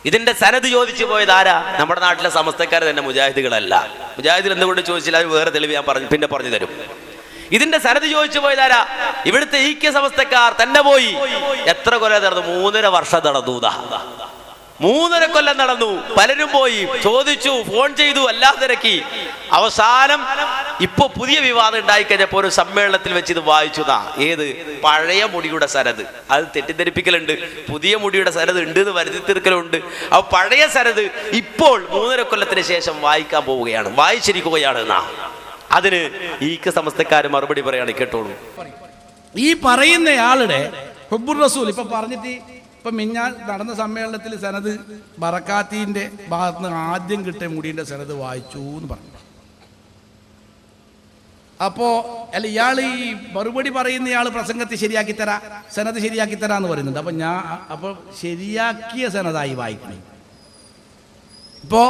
ഇതിന്റെ സനത് ചോദിച്ചു പോയത് ആരാ? നമ്മുടെ നാട്ടിലെ സമസ്തക്കാർ തന്നെ, മുജാഹിദുകളല്ല. മുജാഹിദുകൾ എന്തുകൊണ്ട് ചോദിച്ചില്ല? അത് വേറെ തെളിവ് ഞാൻ പിന്നെ പറഞ്ഞു തരും. ഇതിന്റെ സനത് ചോദിച്ചു പോയതാരാ? ഇവിടുത്തെ ഈക്യ സമസ്തക്കാർ തന്നെ പോയി. എത്ര കൊല്ലം നടന്നു? 3.5 വർഷം നടന്നു. 3.5 കൊല്ലം നടന്നു. പലരും പോയി ചോദിച്ചു, ഫോൺ ചെയ്തു, എല്ലാം തിരക്കി. അവസാനം ഇപ്പൊ പുതിയ വിവാദം ഉണ്ടായിക്കഴിഞ്ഞപ്പോ ഒരു സമ്മേളനത്തിൽ വെച്ച് ഇത് വായിച്ചുതാ. ഏത്? പഴയ മുടിയുടെ സനത്. അത് തെറ്റിദ്ധരിപ്പിക്കലുണ്ട്. പുതിയ മുടിയുടെ സനത് ഉണ്ട് എന്ന് വരുത്തി തീർക്കലുണ്ട്. ആ പഴയ സനത് ഇപ്പോൾ 3.5 കൊല്ലത്തിന് ശേഷം വായിക്കാൻ പോവുകയാണ്, വായിച്ചിരിക്കുകയാണ് എന്നാ. അതിന് ഈക്ക സമസ്തക്കാര് മറുപടി പറയാണ്, കേട്ടോളൂ. ഈ പറയുന്നയാളുടെ ഹുബ്ബുർ റസൂൽ ഇപ്പൊ പറഞ്ഞിട്ട് ഇപ്പൊ മിഞ്ഞാൻ നടന്ന സമ്മേളനത്തിൽ സനത് ബറക്കാത്തിന്റെ ഭാഗത്ത് നിന്ന് ആദ്യം കിട്ടിയ മുടിയുടെ സനത് വായിച്ചു എന്ന് പറഞ്ഞു. അപ്പോ അല്ല, ഇയാൾ ഈ മറുപടി പറയുന്ന ഇയാൾ പ്രസംഗത്തെ ശരിയാക്കി തരാ, സനത് ശരിയാക്കി തരാന്ന് പറയുന്നുണ്ട്. അപ്പൊ ശരിയാക്കിയ സനതായി വായിക്കണം. ഇപ്പോ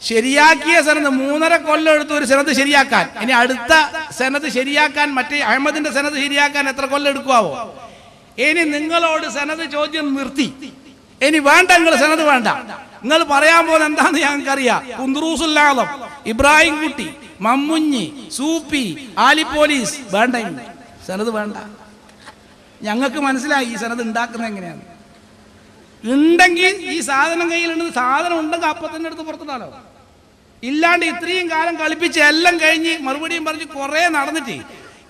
ശരിയാക്കിയ സനത് 3.5 കൊല്ലം എടുത്തു ഒരു സനത് ശരിയാക്കാൻ. ഇനി അടുത്ത സനത് ശരിയാക്കാൻ, മറ്റേ അഹമ്മദിന്റെ സനത് ശരിയാക്കാൻ എത്ര കൊല്ലം എടുക്കുവോ? ഇനി നിങ്ങളോട് സനത് ചോദ്യം നിർത്തി. ഇനി വേണ്ട, നിങ്ങൾ സനത് വേണ്ട. നിങ്ങൾ പറയാൻ പോകുന്നത് എന്താന്ന് ഞങ്ങൾക്കറിയാം. കുന്ദറൂസുൽ ആലം, ഇബ്രാഹിം കുട്ടി, മമ്മുഞ്ഞി, സൂപ്പി, ആലി പോലീസ് വേണ്ട, സനത് വേണ്ട. ഞങ്ങൾക്ക് മനസ്സിലായി ഈ സനത് ഉണ്ടാക്കുന്നത് എങ്ങനെയാണ്. ഉണ്ടെങ്കിൽ ഈ സാധനം കയ്യിലുണ്ട്, സാധനം ഉണ്ടെങ്കിൽ അപ്പൊ തന്നെ എടുത്ത് പുറത്തിടാലോ. ഇല്ലാണ്ട് ഇത്രയും കാലം കളിപ്പിച്ച് എല്ലാം കഴിഞ്ഞ് മറുപടിയും പറഞ്ഞ് കുറെ നടന്നിട്ട്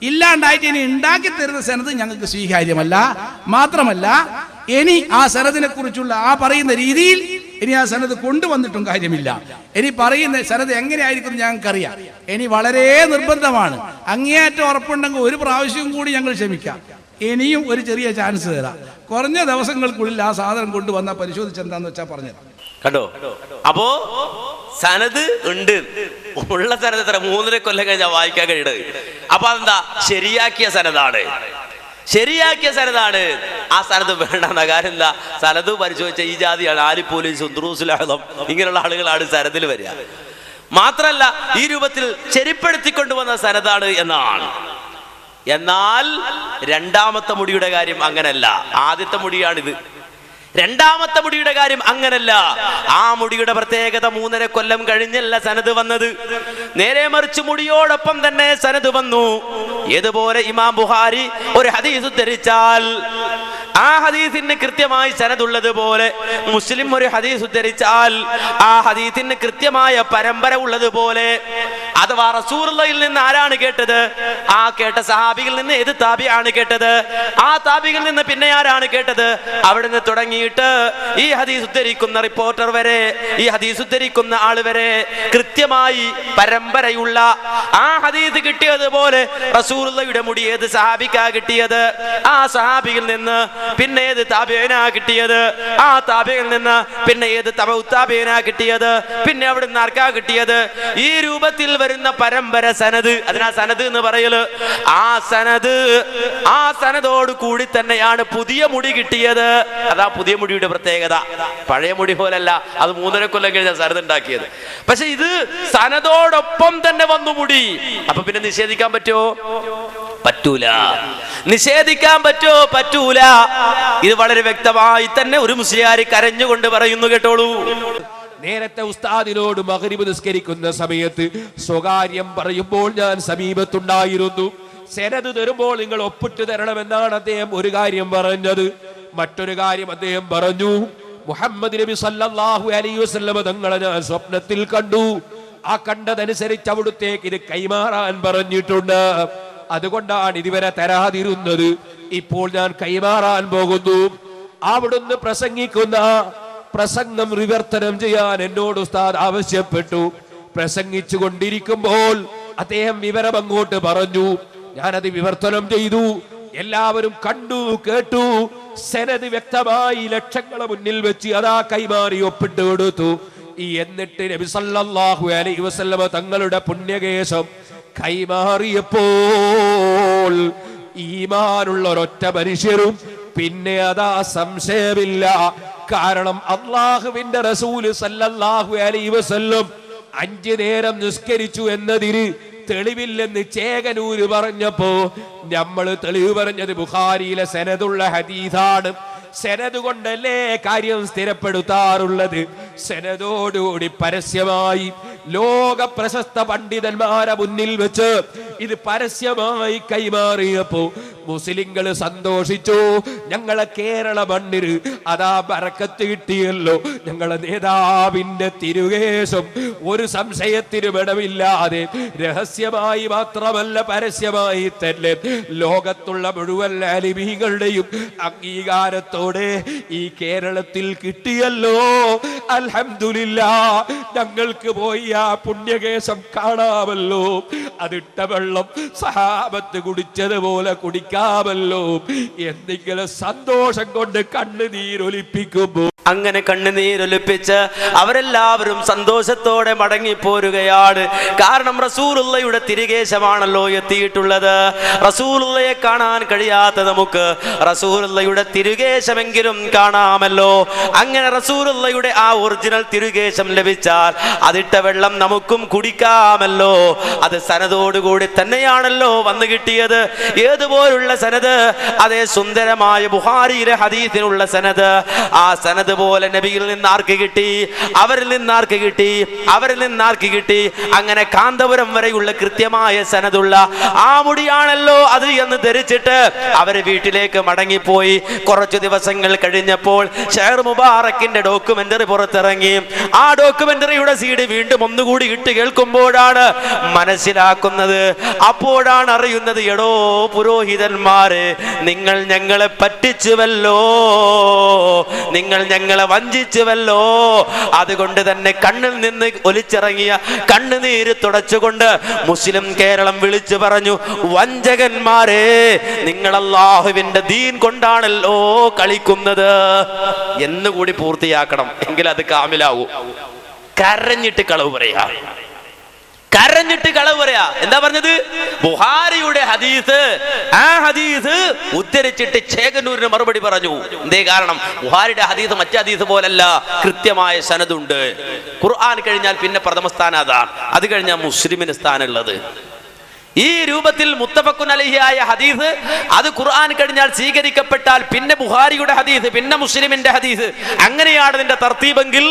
ഇല്ലാണ്ടായിട്ട് ഇനി ഉണ്ടാക്കി തരുന്ന സനത് ഞങ്ങൾക്ക് സ്വീകാര്യമല്ല. മാത്രമല്ല, ഇനി ആ സനദിനെ കുറിച്ചുള്ള ആ പറയുന്ന രീതിയിൽ ഇനി ആ സനത് കൊണ്ടുവന്നിട്ടും കാര്യമില്ല. ഇനി പറയുന്ന സനത് എങ്ങനെയായിരിക്കും ഞങ്ങൾക്കറിയാം. ഇനി വളരെ നിർബന്ധമാണ്, അങ്ങേയറ്റം ഉറപ്പുണ്ടെങ്കിൽ ഒരു പ്രാവശ്യം കൂടി ഞങ്ങൾ ക്ഷമിക്കാം. ഇനിയും ഒരു ചെറിയ ചാൻസ് തരാം. കുറഞ്ഞ ദിവസങ്ങൾക്കുള്ളിൽ ആ സാധനം കൊണ്ടുവന്നാൽ പരിശോധിച്ചെന്താന്ന് വെച്ചാൽ പറഞ്ഞുതരാം. കണ്ടോ? അപ്പോ സനത് ഉണ്ട്. ഉള്ള സനത് എത്ര? 3.5 കൊല്ലം കഴിഞ്ഞാൽ വായിക്കാൻ കഴിയുന്നത്. അപ്പൊ അതെന്താ? ശരിയാക്കിയ സനതാണ്. ശരിയാക്കിയ സനതാണ്. ആ സനത് വേണ്ടെന്ന കാര്യം എന്താ? സനത് പരിശോധിച്ച ഈ ജാതിയാണ്, ആലി പോലീസ്, ഉദ്റൂസുൽ ആലം, ഇങ്ങനെയുള്ള ആളുകളാണ് സനദിൽ വരിക. മാത്രല്ല ഈ രൂപത്തിൽ ശരിപ്പെടുത്തിക്കൊണ്ടുവന്ന സനതാണ് എന്നാണ്. എന്നാൽ രണ്ടാമത്തെ മുടിയുടെ കാര്യം അങ്ങനല്ല. ആദ്യത്തെ മുടിയാണിത്. രണ്ടാമത്തെ മുടിയുടെ കാര്യം അങ്ങനല്ല. ആ മുടിയുടെ പ്രത്യേകത 3.5 കൊല്ലം കഴിഞ്ഞല്ല സനത് വന്നത്. നേരെ മറിച്ച് മുടിയോടൊപ്പം തന്നെ സനത് വന്നു. ഏതുപോലെ ഇമാം ബുഖാരി ഒരു ഹദീസ് ഉദ്ധരിച്ചാൽ ആ ഹദീസിന് കൃത്യമായി സനദുള്ളത് പോലെ മുസ്ലിം ഒരു ഹദീസ് ഉദ്ധരിച്ചാൽ ആ ഹദീസിന് കൃത്യമായ പരമ്പര ഉള്ളതുപോലെ, അഥവാ റസൂലുള്ളാഹിയിൽ നിന്ന് ആരാണ് കേട്ടത്? ആ കേട്ട സഹാബിയിൽ നിന്ന് ഏത് താബിയാണ് കേട്ടത്? ആ താബിയിൽ നിന്ന് പിന്നെ ആരാണ് കേട്ടത്? അവിടുന്ന് തുടങ്ങിയിട്ട് ഈ ഹദീസ് ഉദ്ധരിക്കുന്ന റിപ്പോർട്ടർ വരെ, ഈ ഹദീസ് ഉദ്ധരിക്കുന്ന ആള് വരെ കൃത്യമായി പരമ്പരയുള്ള ആ ഹദീസ് കിട്ടിയതുപോലെ റസൂലുള്ളാഹിയുടെ മുടി ഏത് സഹാബിക്കാ കിട്ടിയത്? ആ സഹാബിയിൽ നിന്ന് പിന്നെ ഏത് താബിഈനാ കിട്ടിയത്? ആ താബിയിൽ നിന്ന് പിന്നെ ഏത് തബഉ താബിഈനാ കിട്ടിയത്? പിന്നെ അവിടുന്ന് ആർക്കാ കിട്ടിയത്? ഈ രൂപത്തിൽ വരുന്ന പരമ്പര സനത്. അതിനാ സനത് എന്ന് പറയല്. ആ സനതോട് കൂടി തന്നെയാണ് പുതിയ മുടി കിട്ടിയത്. അതാ പുതിയ മുടിയുടെ പ്രത്യേകത. പഴയ മുടി പോലല്ല, അത് 3.5 കൊല്ലം കഴിഞ്ഞ സനത് ഉണ്ടാക്കിയത്. പക്ഷെ ഇത് സനതോടൊപ്പം തന്നെ വന്നു മുടി. അപ്പൊ പിന്നെ നിഷേധിക്കാൻ പറ്റുമോ? പറ്റൂല. നിഷേധിക്കാൻ പറ്റോ? പറ്റൂല. ഇത് വളരെ വ്യക്തമായി തന്നെ ഒരു മുസ്ലിയാർ കരഞ്ഞുകൊണ്ട് പറയുന്നു, കേട്ടോളൂ. നേരത്തെ ഉസ്താദിനോട് മഗ്രിബ് നിസ്കരിക്കുന്ന സമയത്ത് സ്വകാര്യം പറയുമ്പോൾ ഞാൻ സമീപത്തുണ്ടായിരുന്നു. സനദ് തരുമ്പോൾ നിങ്ങൾ ഒപ്പിട്ട് തരണമെന്നാണ് അദ്ദേഹം ഒരു കാര്യം പറഞ്ഞത്. മറ്റൊരു കാര്യം അദ്ദേഹം പറഞ്ഞു, മുഹമ്മദ് നബി സല്ലല്ലാഹു അലൈഹി വസല്ലം തങ്ങളെ ഞാൻ സ്വപ്നത്തിൽ കണ്ടു. ആ കണ്ടതനുസരിച്ച് അവിടുത്തേക്ക് ഇത് കൈമാറാൻ പറഞ്ഞിട്ടുണ്ട്. അതുകൊണ്ടാണ് ഇതുവരെ തരാതിരുന്നത്. ഇപ്പോൾ ഞാൻ കൈമാറാൻ പോകുന്നു. അവിടുന്ന് പ്രസംഗിക്കുന്ന പ്രസംഗം വിവർത്തനം ചെയ്യാൻ എന്നോട് ഉസ്താദ് ആവശ്യപ്പെട്ടു. പ്രസംഗിച്ചു കൊണ്ടിരിക്കുമ്പോൾ അദ്ദേഹം വിവരം അങ്ങോട്ട് പറഞ്ഞു. ഞാനത് വിവർത്തനം ചെയ്തു. എല്ലാവരും കണ്ടു, കേട്ടു. സനദ് വ്യക്തമായി ലക്ഷങ്ങളെ മുന്നിൽ വെച്ച് അതാ കൈമാറി ഒപ്പിട്ട് കൊടുത്തു. എന്നിട്ട് നബി സല്ലല്ലാഹു അലൈഹി വസല്ലം തങ്ങളുടെ പുണ്യകേശം കൈമാറിയപ്പോൾ ഈമാനുള്ള ഒരൊറ്റ മനുഷ്യരും പിന്നെ അതാ സംശയമില്ല. കാരണം അല്ലാഹുവിന്റെ റസൂല് സല്ലല്ലാഹു അലൈഹി വസല്ലം 5 നേരം നിസ്കരിച്ചു എന്നതിന് തെളിവില്ലെന്ന് ചേകനൂര് പറഞ്ഞപ്പോ നമ്മൾ തെളിവ് പറഞ്ഞത് ബുഖാരിയിലെ സനദുള്ള ഹദീസാണ്. സെനത് കൊണ്ടല്ലേ കാര്യം സ്ഥിരപ്പെടുത്താറുള്ളത്. സെനതോടുകൂടി പരസ്യമായി ലോക പ്രശസ്ത പണ്ഡിതന്മാരെ മുന്നിൽ വെച്ച് ഇത് പരസ്യമായി കൈമാറിയപ്പോ മുസ്ലിങ്ങൾ സന്തോഷിച്ചു. ഞങ്ങളെ കേരള മണ്ണിന് അതാ ബറക്കത്ത് കിട്ടിയല്ലോ. ഞങ്ങളെ നേതാവിന്റെ തിരുകേശം ഒരു സംശയത്തിനും ഇടമില്ലാതെ രഹസ്യമായി മാത്രമല്ല പരസ്യമായി തന്നെ ലോകത്തുള്ള മുഴുവൻ ആലിമീങ്ങളുടെയും അംഗീകാരത്തോടെ ഈ കേരളത്തിൽ കിട്ടിയല്ലോ. അൽഹംദുലില്ലാഹ്, ഞങ്ങൾക്ക് പോയി ആ പുണ്യകേശം കാണാമല്ലോ. അതിട്ട വെള്ളം സഹാബത്ത് കുടിച്ചതുപോലെ കുടിക്കാമല്ലോ. എന്തെങ്കിലും സന്തോഷം കൊണ്ട് കണ്ണുനീരൊലിപ്പിക്കുമ്പോ അങ്ങനെ കണ്ണുനീരൊലിപ്പിച്ച് അവരെല്ലാവരും സന്തോഷത്തോടെ മടങ്ങിപ്പോരുകയാണ്. കാരണം റസൂലുള്ളയുടെ തിരുകേശമാണല്ലോ എത്തിയിട്ടുള്ളത്. റസൂലുള്ളയെ കാണാൻ കഴിയാത്ത നമുക്ക് റസൂലുള്ളയുടെ തിരുകേശമെങ്കിലും കാണാമല്ലോ. അങ്ങനെ റസൂലുള്ളയുടെ ആ ഒറിജിനൽ തിരുകേശം ലഭിച്ചാൽ അതിട്ട വെള്ളം നമുക്കും കുടിക്കാമല്ലോ. അത് സനദോടുകൂടി തന്നെയാണല്ലോ വന്നു കിട്ടിയത്. ഏതുപോലുള്ള സനദ്? അതേ സുന്ദരമായ ബുഖാരിയിലെ ഹദീസിനുള്ള സനദ്. ആ സനദ് പോലെ നബിയിൽ നിന്ന് ആർക്ക് കിട്ടി? അവരിൽ നിന്ന് ആർക്ക് കിട്ടി? അവരിൽ നിന്ന് ആർക്ക് കിട്ടി? അങ്ങനെ കാന്തപുരം വരെയുള്ള കൃത്യമായ സനദുള്ള ആ മുടിയാണല്ലോ അത് എന്ന് ധരിച്ചിട്ട് അവര് വീട്ടിലേക്ക് മടങ്ങിപ്പോയി. കുറച്ചു ദിവസങ്ങൾ കഴിഞ്ഞപ്പോൾ ഷെയർ മുബാറക്കിന്റെ ഡോക്യുമെന്ററി പുറത്തിറങ്ങി. ആ ഡോക്യുമെന്ററിയുടെ സീഡ് വീണ്ടും ഒന്നുകൂടി ഇട്ട് കേൾക്കുമ്പോഴാണ് മനസ്സിലാക്കുന്നത്, അപ്പോഴാണ് അറിയുന്നത്, എടോ പുരോഹിതന്മാരെ, നിങ്ങൾ ഞങ്ങളെ പറ്റിച്ചുവല്ലോ, നിങ്ങൾ ഞങ്ങളെ വഞ്ചിച്ചുവല്ലോ. അതുകൊണ്ട് തന്നെ കണ്ണിൽ നിന്ന് ഒലിച്ചിറങ്ങിയ കണ്ണുനീര് തുടച്ചുകൊണ്ട് മുസ്ലിം കേരളം വിളിച്ചു പറഞ്ഞു, വഞ്ചകന്മാരെ, നിങ്ങൾ അല്ലാഹുവിന്റെ ദീൻ കൊണ്ടാണല്ലോ കളിക്കുന്നത് എന്നുകൂടി പൂർത്തിയാക്കണം. എങ്കിൽ അത് കാമിലാവൂ. കരഞ്ഞിട്ട് കളവ് പറയാ, കരഞ്ഞിട്ട് കളവ് പറയാ. എന്താ പറഞ്ഞത്? ബുഖാരിയുടെ ഹദീസ്. ആ ഹദീസ് ഉദ്ധരിച്ചിട്ട് ചേകന്നൂരിന് മറുപടി പറഞ്ഞു. എന്തേ കാരണം? ബുഖാരിയുടെ ഹദീസ് മറ്റേ ഹദീസ് പോലല്ല, കൃത്യമായ സനദുണ്ട്. ഖുർആൻ കഴിഞ്ഞാൽ പിന്നെ പ്രഥമ സ്ഥാനം അതാണ്, അത് കഴിഞ്ഞാൽ മുസ്ലിമിന് സ്ഥാനമുള്ളത്. ഈ രൂപത്തിൽ മുത്തഫഖുൻ അലൈഹിയായ ഹദീസ് അത് ഖുർആൻ കഴിഞ്ഞാൽ സ്വീകരിക്കപ്പെട്ടാൽ പിന്നെ ബുഖാരിയുടെ ഹദീസ്, പിന്നെ മുസ്ലിമിന്റെ ഹദീസ്. അങ്ങനെയാണ് ഇതിന്റെ തർത്തീബെങ്കിൽ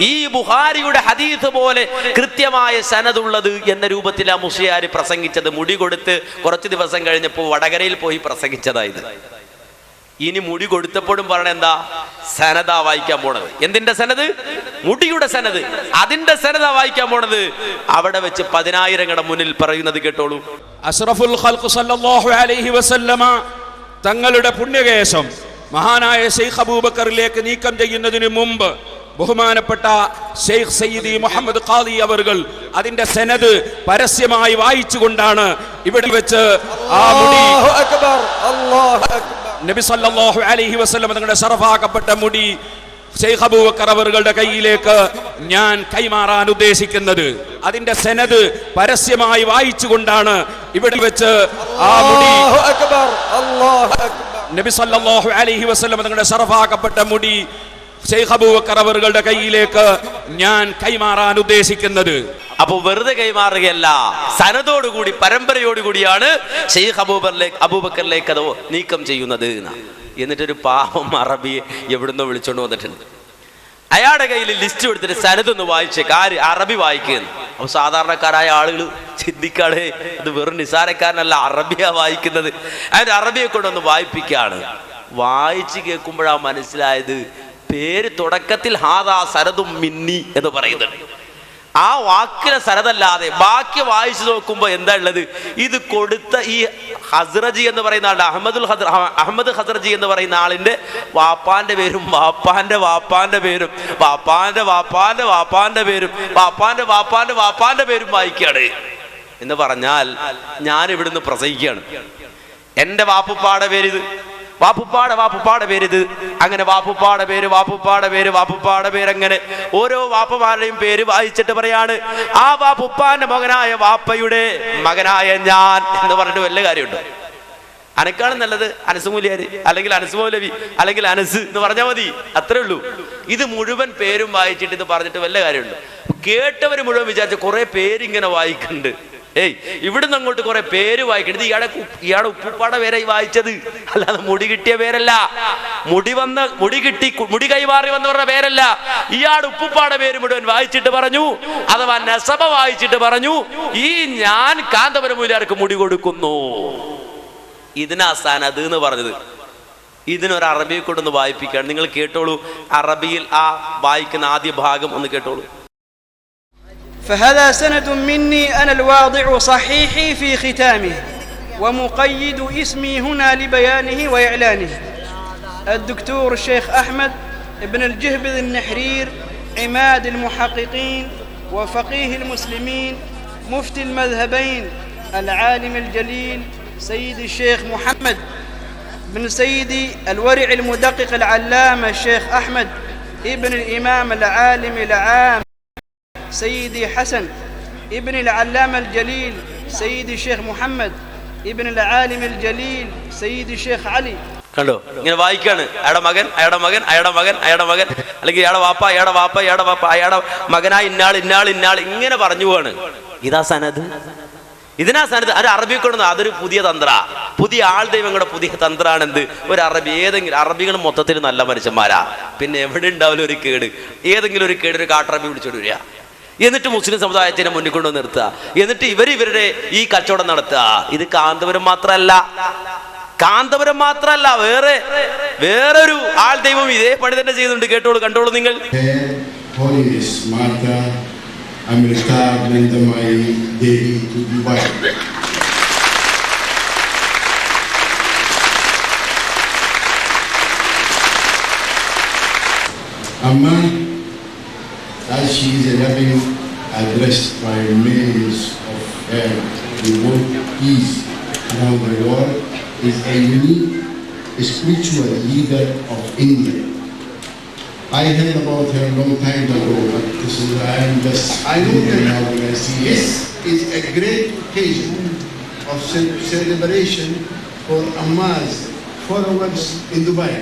ഈ ബുഖാരിയുടെ ഹദീസ് പോലെ കൃത്യമായ സനദുള്ളത് എന്ന രൂപത്തിൽ ആ മുസ്ലിയാർ പ്രസംഗിച്ചത്. മുടി കൊടുത്ത് കുറച്ച് ദിവസം കഴിഞ്ഞപ്പോൾ വടകരയിൽ പോയി പ്രസംഗിച്ചതായത്. ഇനി മുടി കൊടുത്തപ്പോഴും പറഞ്ഞ എന്താ? സനദാ വായിക്കാൻ പോണത്. എന്തിന്റെ സനദ്? മുടിയുടെ സനദ്. അതിന്റെ സനദാ വായിക്കാൻ പോണത്. അവിടെ വെച്ച് 10,000 മുന്നിൽ പറയുന്നത് കേട്ടോളൂ. അഷ്റഫുൽ ഖൽഖ് സല്ലല്ലാഹു അലൈഹി വസല്ലമ തങ്ങളുടെ പുണ്യകേശം മഹാനായ ശൈഖ് അബൂബക്കറിലേക്ക് നീക്കം ചെയ്യുന്നതിന് മുമ്പ് ബഹുമാനപ്പെട്ട ശൈഖ് സയ്യിദി മുഹമ്മദ് ഖാദി അവർകൾ അതിന്റെ സനദ് പരസ്യമായി വായിച്ചുകൊണ്ടാണ് ഇവിടെ വെച്ച് ആ മുടി നബി സല്ലല്ലാഹു അലൈഹി വസല്ലം തങ്ങളുടെ ശറഫാക്കപ്പെട്ട മുടി ശൈഖ് അബൂബക്കർ അവരുടെ കയ്യിലേക്ക് ഞാൻ കൈമാറാൻ ഉദ്ദേശിക്കുന്നത്. അതിന്റെ സനദ് പരസ്യമായി വായിച്ചുകൊണ്ടാണ് ഇവിടെ വെച്ച് ആ മുടി നബി സല്ലല്ലാഹു അലൈഹി വസല്ലം തങ്ങളുടെ ശറഫാക്കപ്പെട്ട മുടി ശൈഖ് അബൂബക്കർ അവരുടെ കയ്യിലേക്ക് ഞാൻ കൈമാറാൻ ഉദ്ദേശിക്കുന്നത്. അപ്പൊ വെറുതെ കൈമാറുകയല്ല, സനദോടുകൂടി പരമ്പരയോടുകൂടിയാണ് ശൈഖ് അബൂബക്കറിലേക്ക് അതോ നീക്കം ചെയ്യുന്നത്. എന്നിട്ടൊരു പാവം അറബിയെ എവിടുന്നോ വിളിച്ചോണ്ട് വന്നിട്ടുണ്ട്. അയാളുടെ കയ്യിൽ ലിസ്റ്റ് എടുത്തിട്ട് സനദൊന്ന് വായിച്ചേ, അറബി വായിക്കുന്നു. അപ്പൊ സാധാരണക്കാരായ ആളുകൾ ചിന്തിക്കാളെ ഇത് വെറും നിസാരക്കാരനല്ല, അറബിയാ വായിക്കുന്നത്. അതിന്റെ അറബിയെ കൊണ്ടൊന്ന് വായിപ്പിക്കുകയാണ്. വായിച്ച് കേൾക്കുമ്പോഴാണ് മനസ്സിലായത്, പേര് തുടക്കത്തിൽ ഹാദാ സനദും മിന്നി എന്ന് പറയുന്നുണ്ട്. ആ വാക്കിലെ സനദല്ലാതെ ബാക്കി വായിച്ചു നോക്കുമ്പോ എന്താ ഉള്ളത്? ഇത് കൊടുത്ത ഈ ഹസ്രജി എന്ന് പറയുന്ന ആളുടെ അഹമ്മദ് ഹസ്രജി എന്ന് പറയുന്ന ആളിന്റെ വാപ്പാന്റെ പേരും വാപ്പാന്റെ വാപ്പാന്റെ പേരും വാപ്പാന്റെ വാപ്പാന്റെ വാപ്പാന്റെ പേരും വാപ്പാന്റെ വാപ്പാന്റെ വാപ്പാന്റെ പേരും വായിക്കുകയാണ്. എന്ന് പറഞ്ഞാൽ ഞാൻ ഇവിടുന്ന് പ്രസംഗിക്കുകയാണ്, എന്റെ വാപ്പുപ്പാടെ പേരിത്, വാപ്പുപ്പാടെ പേരിത്, അങ്ങനെ വാപ്പുപ്പാടെ പേര് അങ്ങനെ ഓരോ വാപ്പമാരുടെയും പേര് വായിച്ചിട്ട് പറയാണ്, ആ വാപ്പുപ്പാന്റെ മകനായ വാപ്പയുടെ മകനായ ഞാൻ എന്ന് പറഞ്ഞിട്ട് വല്ല കാര്യമുണ്ടോ? അനക്കാണ് നല്ലത് അനസ് മൂലിയാര്, അല്ലെങ്കിൽ അനസ് മൗലവി, അല്ലെങ്കിൽ അനസ് എന്ന് പറഞ്ഞാൽ മതി, അത്രേ ഉള്ളൂ. ഇത് മുഴുവൻ പേരും വായിച്ചിട്ട് ഇത് പറഞ്ഞിട്ട് വല്ല കാര്യമുണ്ടോ? കേട്ടവര് മുഴുവൻ വിചാരിച്ച കുറെ പേരിങ്ങനെ വായിക്കുന്നുണ്ട്. ഇവിടുന്ന് അങ്ങോട്ട് കുറെ പേര് വായിക്കരുത്. ഇയാടെ ഉപ്പുപ്പാടെ പേരായി വായിച്ചത്, അല്ലാതെ മുടി കിട്ടിയ പേരല്ല. മുടി കൈമാറി വന്നവരുടെ പേരല്ല. ഇയാടെ ഉപ്പുപ്പാടെ പേര് മുഴുവൻ വായിച്ചിട്ട് പറഞ്ഞു, അഥവാ നസബ വായിച്ചിട്ട് പറഞ്ഞു, ഈ ഞാൻ കാന്തപുരം മൂല്യാർക്ക് മുടി കൊടുക്കുന്നു. ഇതിനാ സനദ് എന്ന് പറഞ്ഞത്. ഇതിനൊരു അറബിയെ കൊണ്ടൊന്ന് വായിപ്പിക്കുകയാണ്. നിങ്ങൾ കേട്ടോളൂ, അറബിയിൽ ആ വായിക്കുന്ന ആദ്യ ഭാഗം ഒന്ന് കേട്ടോളൂ. فهذا سند مني أنا الواضع صحيحي في ختامه ومقيد اسمي هنا لبيانه وإعلانه. الدكتور الشيخ أحمد بن الجهبذ النحرير، عماد المحققين وفقيه المسلمين، مفتي المذهبين، العالم الجليل سيدي الشيخ محمد بن سيدي الورع المدقق العلامة الشيخ أحمد ابن الإمام العالم العام سيدي حسن ابن العلامة الجليل سيدي الشيخ محمد ابن العالم الجليل سيدي الشيخ علي. കണ്ടോ, ഇങ്ങനെ വായിക്കാണ്. അയാളുടെ മകൻ, അയാളുടെ മകൻ, അയാളുടെ മകൻ, അയാളുടെ മകൻ, അല്ലെങ്കിൽ ഇയാളുടെ വാപ്പ, അയാളുടെ വാപ്പ, അയാളുടെ വാപ്പ, അയാളുടെ മകനായി ഇന്നാൾ ഇന്നാൾ ഇന്നാൾ ഇങ്ങനെ പറഞ്ഞു പോവാണ്. ഇതാ സനദ്. ഇതിനാ സനദ്. അത് അറബിയെ കൊണ്ടു. അതൊരു പുതിയ തന്ത്ര, പുതിയ ആൾ ദൈവങ്ങളുടെ പുതിയ തന്ത്രമാണ്. എന്ത്? ഒരു അറബി. ഏതെങ്കിലും അറബികൾ മൊത്തത്തിൽ നല്ല മനുഷ്യന്മാരാ, പിന്നെ എവിടെ ഉണ്ടാവില്ല ഒരു കേട്. ഏതെങ്കിലും ഒരു കേട് ഒരു കാട്ടറബി പിടിച്ചോണ്ട് വരിക, എന്നിട്ട് മുസ്ലിം സമുദായത്തിനെ മുന്നിൽ കൊണ്ടു നിർത്തുക, എന്നിട്ട് ഇവരുടെ ഈ കച്ചവടം നടത്തുക. ഇത് കാന്തപുരം മാത്രമല്ല, കാന്തപുരം മാത്രമല്ല, വേറൊരു ആൾ ദൈവം ഇതേ പണി തന്നെ ചെയ്യുന്നുണ്ട്. കേട്ടോളൂ, കണ്ടോളൂ നിങ്ങൾ. Amma, as she is a loving, addressed by millions of her, the world peace around the world, is a unique spiritual leader of India. I heard about her a long time ago, but this is I know her now when I see this is a great occasion of celebration for Amma's followers in Dubai.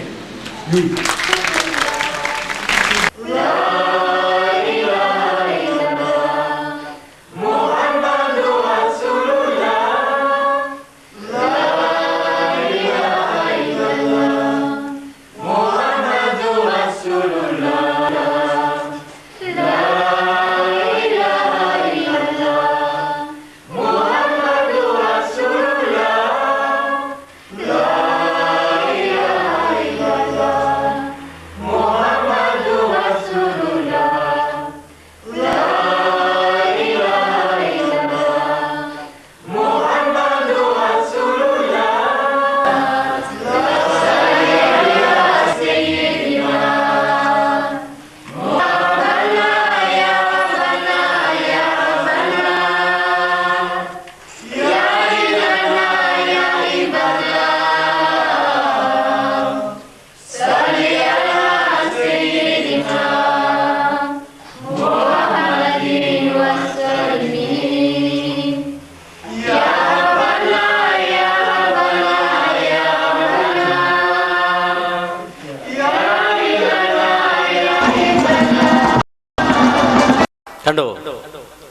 കണ്ടോ,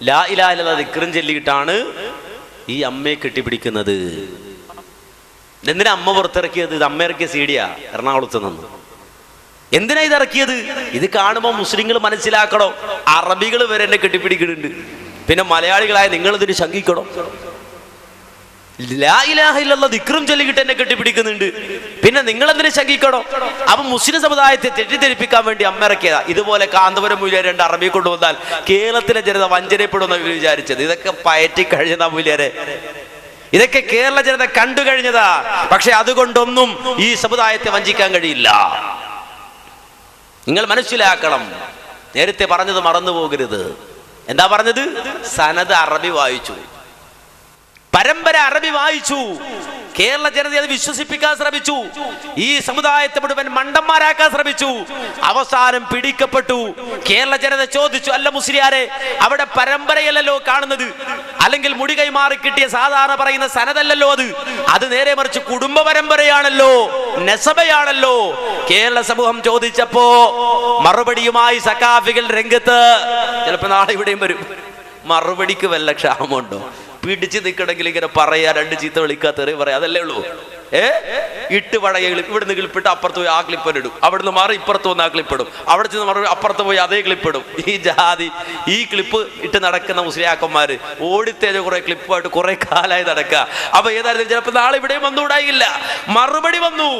ലാ ഇലാഹ ഇല്ലല്ലാഹ് ദിക്റും ചൊല്ലിയിട്ടാണ് ഈ അമ്മയെ കെട്ടിപ്പിടിക്കുന്നത്. എന്തിനാ അമ്മ പുറത്തിറക്കിയത്? ഇത് അമ്മ ഇറക്കിയ സീഡിയാ എറണാകുളത്ത് നിന്ന്. എന്തിനാ ഇത് ഇറക്കിയത്? ഇത് കാണുമ്പോൾ മുസ്ലിങ്ങൾ മനസ്സിലാക്കണോ, അറബികൾ വരെ എന്നെ കെട്ടിപ്പിടിക്കുന്നുണ്ട്, പിന്നെ മലയാളികളായ നിങ്ങൾ ഇതിന് ശങ്കിക്കണോ? ലാ ഇലാഹ ഇല്ലല്ലാഹ് ദിക്റും ചൊല്ലിയിട്ട് എന്നെ കെട്ടിപ്പിടിക്കുന്നുണ്ട്, പിന്നെ നിങ്ങൾ എന്തിനു ശങ്കിക്കണോ? അപ്പൊ മുസ്ലിം സമുദായത്തെ തെറ്റിദ്ധരിപ്പിക്കാൻ വേണ്ടി അമ്മ ഇറക്കിയതാ. ഇതുപോലെ കാന്തപുരം മൂല്യർ രണ്ട് അറബിയെ കൊണ്ടുവന്നാൽ കേരളത്തിലെ ജനത വഞ്ചനപ്പെടുമെന്ന് വിചാരിച്ചത്. ഇതൊക്കെ പയറ്റി കഴിഞ്ഞതാ മൂല്യരെ, ഇതൊക്കെ കേരള ജനത കണ്ടു കഴിഞ്ഞതാ. പക്ഷെ അതുകൊണ്ടൊന്നും ഈ സമുദായത്തെ വഞ്ചിക്കാൻ കഴിയില്ല. നിങ്ങൾ മനസ്സിലാക്കണം, നേരത്തെ പറഞ്ഞത് മറന്നു പോകരുത്. എന്താ പറഞ്ഞത്? സനദ് അറബി വായിച്ചു, പരമ്പര അറബി വായിച്ചു, കേരള ജനതയെ അത് വിശ്വസിപ്പിക്കാൻ ശ്രമിച്ചു, ഈ സമുദായത്തെ മുഴുവൻ മണ്ടന്മാരാക്കാൻ ശ്രമിച്ചു. അവസാനം പിടിക്കപ്പെട്ടു. കേരള ജനത ചോദിച്ചു, അല്ല മുസ്ലിയാരെ, അവിടെ പരമ്പരയല്ലല്ലോ കാണുന്നത്, അല്ലെങ്കിൽ മുടി കൈമാറി കിട്ടിയ സാധാരണ പറയുന്ന സനദല്ലല്ലോ അത് നേരെ മറിച്ച് കുടുംബ പരമ്പരയാണല്ലോ, നെസബയാണല്ലോ. കേരള സമൂഹം ചോദിച്ചപ്പോ മറുപടിയുമായി സഖാഫികൾ രംഗത്ത്. ചിലപ്പോ നാളെ ഇവിടെയും വരും. മറുപടിക്ക് വല്ല ക്ഷാമമുണ്ടോ? പിടിച്ച് നിൽക്കണമെങ്കിൽ ഇങ്ങനെ പറയാ, 2 ചീത്ത വിളിക്കാ, തെറി പറയാ, അതല്ലേ ഉള്ളൂ. ഇട്ട് പഴയ ക്ലിപ്പ്, ഇവിടുന്ന് ക്ലിപ്പിട്ട് അപ്പുറത്ത് പോയി ആ ക്ലിപ്പ് ഇടും, അവിടുന്ന് മാറി ഇപ്പുറത്ത് വന്ന് ആ ക്ലിപ്പിടും, അവിടെ ചെന്ന് മാറി അപ്പുറത്ത് പോയി അതേ ക്ലിപ്പിടും. ഈ ജാതി ഈ ക്ലിപ്പ് ഇട്ട് നടക്കുന്ന മുസ്ലിയാക്കന്മാര് ഓടിത്തേജ കുറെ ക്ലിപ്പുമായിട്ട് കുറെ കാലമായി നടക്കുക. അപ്പൊ ഏതായാലും ചിലപ്പോ നാളെ ഇവിടെയും വന്നുകൂടായില്ല. മറുപടി വന്നു.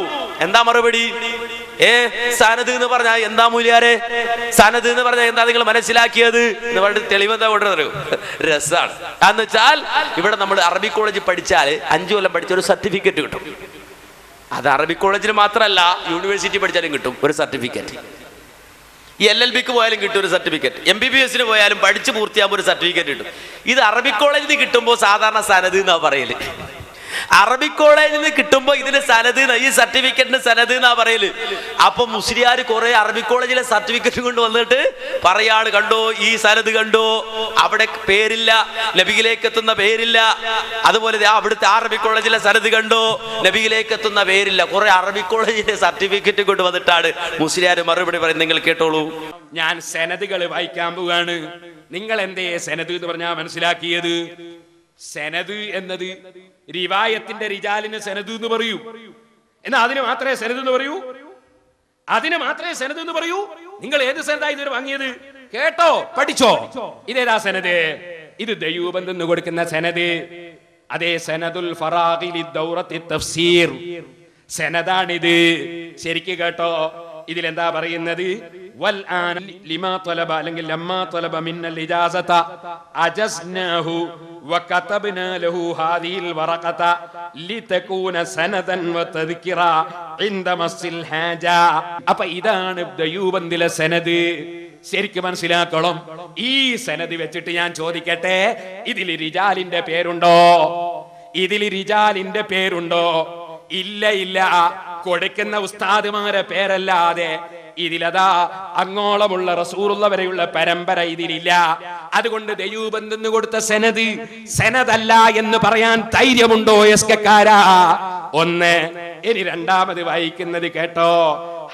എന്താ മറുപടി? സനദ് എന്ന് പറഞ്ഞാൽ എന്താ മൂല്യാരെ? സനദ് എന്ന് പറഞ്ഞാൽ എന്താ നിങ്ങൾ മനസ്സിലാക്കിയത് എന്ന് പറഞ്ഞിട്ട് തെളിവെന്താ കൊണ്ടുവരൂ. രസാണ്. എന്ന് വെച്ചാൽ ഇവിടെ നമ്മൾ അറബി കോളേജിൽ പഠിച്ചാൽ 5 കൊല്ലം പഠിച്ച ഒരു സർട്ടിഫിക്കറ്റ് കിട്ടും. അത് അറബി കോളേജിൽ മാത്രമല്ല, യൂണിവേഴ്സിറ്റി പഠിച്ചാലും കിട്ടും ഒരു സർട്ടിഫിക്കറ്റ്. ഈ LLBക്ക് പോയാലും കിട്ടും ഒരു സർട്ടിഫിക്കറ്റ്. MBBSന് പോയാലും പഠിച്ച് പൂർത്തിയാകുമ്പോൾ ഒരു സർട്ടിഫിക്കറ്റ് കിട്ടും. ഇത് അറബി കോളേജിൽ നിന്ന് കിട്ടുമ്പോൾ സാധാരണ സനദ് എന്നാ പറയല്. അറബിക് കോളേജിൽ നിന്ന് കിട്ടുമ്പോ ഇതിന് സനദ്, ഈ സർട്ടിഫിക്കറ്റിന് സനദ് എന്നാ പറയല്. അപ്പൊ മുസ്ലിയാർ കുറെ അറബിക് കോളേജിലെ സർട്ടിഫിക്കറ്റ് കൊണ്ട് വന്നിട്ട് പറയാണ്, കണ്ടോ ഈ സനദ് കണ്ടോ, അവിടെ പേരില്ല, നബിയിലേക്ക് എത്തുന്ന പേരില്ല. അതുപോലെ അവിടുത്തെ അറബിക് കോളേജിലെ സനദ് കണ്ടോ, നബിയിലേക്ക് എത്തുന്ന പേരില്ല. കുറെ അറബിക് കോളേജിലെ സർട്ടിഫിക്കറ്റ് കൊണ്ട് വന്നിട്ടാണ് മുസ്ലിയാർ മറുപടി പറയുന്നത്. നിങ്ങൾ കേട്ടോളൂ. ഞാൻ സനദുകൾ വായിക്കാൻ പോവാണ്. നിങ്ങൾ എന്തേ സനദ് എന്ന് പറഞ്ഞാൽ മനസ്സിലാക്കിയത്? സനദ് എന്നത് റിവായത്തിന്റെ റിജാലിന് സനദ് എന്ന് പറയൂ. എന്നാ അതിന് മാത്രമേ സനദ് എന്ന് പറയൂ? അതിന് മാത്രമേ സനദ് എന്ന് പറയൂ? നിങ്ങൾ ഏത് സനദാ ഇതുവരെ വാങ്ങിയത്? കേട്ടോ, പഠിച്ചോ. ഇതേതാ സനദ്? ഇത് ദയൂബന്ദ് എന്ന് കൊടുക്കുന്ന സനദ്. അതേ സനദുൽ ഫറാഖിലി ദൗറത്തി തഫ്സീർ സനദാണിത്. ശരിക്ക് കേട്ടോ. ഇതിലെന്താ പറയുന്നത്? വൽ ആൻ ലിമാ തലബ അല്ലെങ്കിൽ ലമ്മാ തലബ മിന്നൽ ഇജാസത അജസ്നാഹു വകതബ്നാ ലഹു ഹാദിഹിൽ വറഖത ലിതകൂന സനദൻ വതദ്കിറ ഇൻദ മസ്സിൽ ഹാജ. അപ്പൊ ഇതാണ് ദയൂബന്ദിലെ സനദ്. ശരിക്കും മനസ്സിലാക്കണം. ഈ സനദ് വെച്ചിട്ട് ഞാൻ ചോദിക്കട്ടെ, ഇതിൽ റിജാലിന്റെ പേരുണ്ടോ? ഇതിൽ റിജാലിന്റെ പേരുണ്ടോ? ഇല്ല, ഇല്ല. കൊടുക്കുന്ന ഉസ്താദുമാരെ പേരല്ലാതെ ഇതിലതാ അങ്ങോളമുള്ള റസൂലുള്ള വരെയുള്ള പരമ്പര ഇതിലില്ല. അതുകൊണ്ട് ദയൂബന്ദ് കൊടുത്ത സനദ് സനദല്ല എന്ന് പറയാൻ ധൈര്യമുണ്ടോ എസ്കക്കാരാ? ഒന്ന്. ഇനി രണ്ടാമത് വായിക്കുന്നത് കേട്ടോ.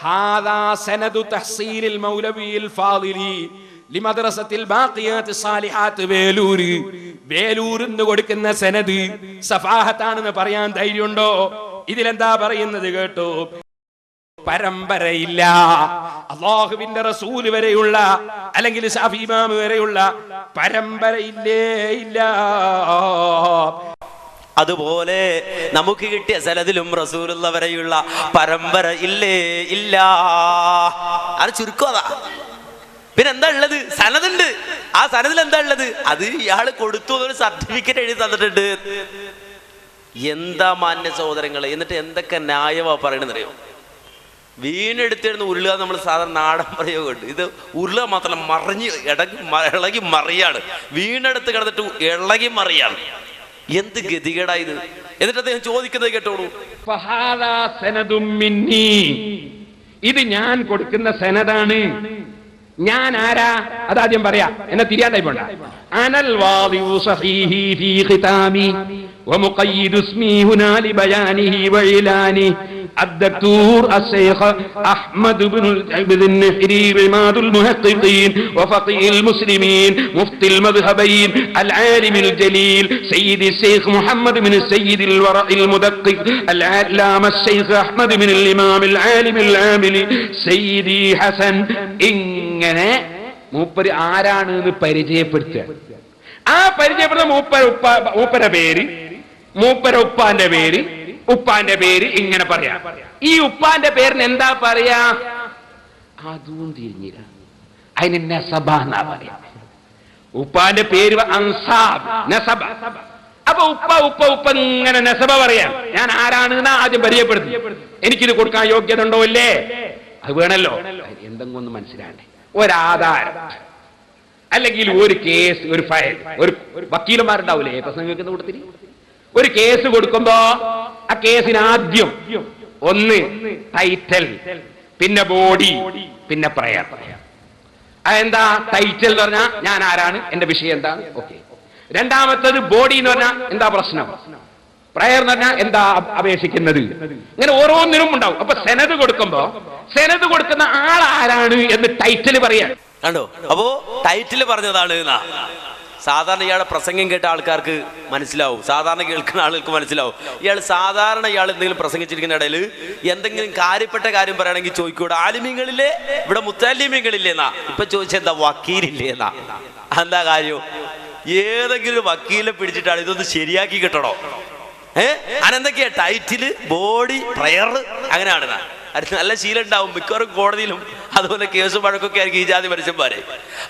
ഹാദാ സനദു തഹ്സീലിൽ മൗലവിയിൽ ഫാദിലി ലിമദ്റസത്തിൽ ബാഖിയാത്ത് സാലിഹാത്ത് വേലൂർ. വേലൂർ എന്ന് കൊടുക്കുന്ന സനദ് സഫാഹത്താണെന്ന് പറയാൻ ധൈര്യമുണ്ടോ? ഇതിലെന്താ പറയുന്നത് കേട്ടോ? പരമ്പരയില്ല. അല്ലാഹുവിന്റെ റസൂൽ വരെയുള്ള അല്ലെങ്കിൽ ശാഫി ഇമാം വരെയുള്ള പരമ്പരയില്ലേ ഇല്ല. അതുപോലെ നമുക്ക് കിട്ടിയ സനദിലും റസൂലുള്ള വരെയുള്ള പരമ്പര ഇല്ലേ ഇല്ല. അത് ചുരുക്കം അതാ. പിന്നെ എന്താ ഉള്ളത്? സനദുണ്ട്. ആ സനദിൽ എന്താ ഉള്ളത്? അത് ഇയാള് കൊടുത്തു, ഒരു സർട്ടിഫിക്കറ്റ് എഴുതി തന്നിട്ടുണ്ട്. എന്താ മാന്യ സഹോദരങ്ങളെ, എന്നിട്ട് എന്തൊക്കെ ന്യായമാ പറയണെന്നറിയോ? വീണെടുത്തിരുന്ന് ഉരുളുക നമ്മൾ സാധാരണ നാടൻ പ്രയോഗമുണ്ട്. ഇത് ഉരുളുക മാത്രമല്ല, മറിഞ്ഞ് ഇളകി മറിയാണ്. വീണെടുത്ത് കിടന്നിട്ട് ഇളകി മറിയാണ്. എന്ത് ഗതികേടായത്. എന്നിട്ട് അദ്ദേഹം ചോദിക്കുന്നത് കേട്ടോളൂ. ഇത് ഞാൻ കൊടുക്കുന്ന സനദാണ്. ഞാൻ ആരാ? അതാദ്യം പറയാ, എന്നെ തിരിയാണ്ടായി പോണ്ട. അനൽ വാദിഉ സഹീഹി ഫീ ഖിതാമി വമുഖയ്യിദു ഇസ്മി ഹുനാ ലിബയാനിഹി വഇലാനി الدكتور الشيخ أحمد بن النحري عماد المحققين وفقيه المسلمين مفتي المذهبين العالم الجليل سيد الشيخ محمد بن السيد الورع المدقق العلامة الشيخ أحمد بن الإمام العالم العامل سيدي حسن ഇങ്ങനെ മൂപ്പര് ആരാണെന്ന് പരിചയപ്പെടുത്തുക. ആ പരിചയപ്പെടുന്ന മൂപ്പര പേര്, മൂപ്പര ഉപ്പാന്റെ പേര്, ഉപ്പാന്റെ പേര് ഇങ്ങനെ പറയാ. ഈ ഉപ്പാന്റെ പേരിന് എന്താ പറയാ? അതും തിരിഞ്ഞില്ല. അതിന് നസബ എന്നാ പറയാ. ഉപ്പാന്റെ പേര് അൻസാബ്, നസബ. അപ്പൊ ഉപ്പ ഉപ്പ ഉപ്പ ഇങ്ങനെ നസബ പറയാ. ഞാൻ ആരാണ് ആദ്യം പരിചയപ്പെടുത്തി. എനിക്കിത് കൊടുക്കാൻ യോഗ്യത ഉണ്ടോ ഇല്ലേ? അത് വേണല്ലോ. എന്തെങ്കിലും ഒന്ന് മനസ്സിലാണ്ടേ. ഒരാധാരം അല്ലെങ്കിൽ ഒരു കേസ്, ഒരു ഫയൽ, ഒരു വക്കീലന്മാരുണ്ടാവൂലേ പ്രസംഗിക്കുന്ന കൂട്ടത്തിൽ? ഒരു കേസ് കൊടുക്കുമ്പോ ആ കേസിന് ആദ്യം ഒന്ന് ടൈറ്റൽ, പിന്നെ ബോഡി, പിന്നെ പ്രയർ. അതെന്താ? ടൈറ്റൽ എന്ന് പറഞ്ഞാൽ ഞാൻ ആരാണ്, എന്റെ വിഷയം എന്താണ്, ഓക്കെ. രണ്ടാമത്തത് ബോഡി എന്ന് പറഞ്ഞാൽ എന്താ പ്രശ്നം, പ്രയർ എന്ന് പറഞ്ഞാൽ എന്താ അപേക്ഷിക്കുന്നത്. ഇങ്ങനെ ഓരോന്നിനും ഉണ്ടാവും. അപ്പൊ സെനത് കൊടുക്കുമ്പോ സെനത് കൊടുക്കുന്ന ആൾ ആരാണ് എന്ന് ടൈറ്റിൽ പറയാൻ കണ്ടോ? അപ്പോ ടൈറ്റിൽ പറഞ്ഞതാണ്. സാധാരണ ഇയാളെ പ്രസംഗം കേട്ട ആൾക്കാർക്ക് മനസ്സിലാവും, സാധാരണ കേൾക്കുന്ന ആളുകൾക്ക് മനസ്സിലാവും. ഇയാൾ എന്തെങ്കിലും പ്രസംഗിച്ചിരിക്കുന്ന ഇടയിൽ എന്തെങ്കിലും കാര്യപ്പെട്ട കാര്യം പറയുകയാണെങ്കിൽ ചോദിക്കൂടെ, ആലിമീങ്ങളില്ലേ, ഇവിടെ മുത്താലിമീങ്ങളില്ലേന്നാ. ഇപ്പൊ ചോദിച്ചെന്താ, വക്കീലില്ലേന്നാ. എന്താ കാര്യം? ഏതെങ്കിലും വക്കീലിനെ പിടിച്ചിട്ടാണ് ഇതൊന്ന് ശരിയാക്കി കിട്ടണോ? അനെന്തൊക്കെയാ ടൈറ്റില്, ബോഡി, പ്രയർ, അങ്ങനെയാണ്. നല്ല ശീലം ഉണ്ടാവും മിക്കവാറും കോടതിയിലും അതുപോലെ കേസും വഴക്കൊക്കെ ആയിരിക്കും ഈ ജാതി മനുഷ്യന്മാരെ.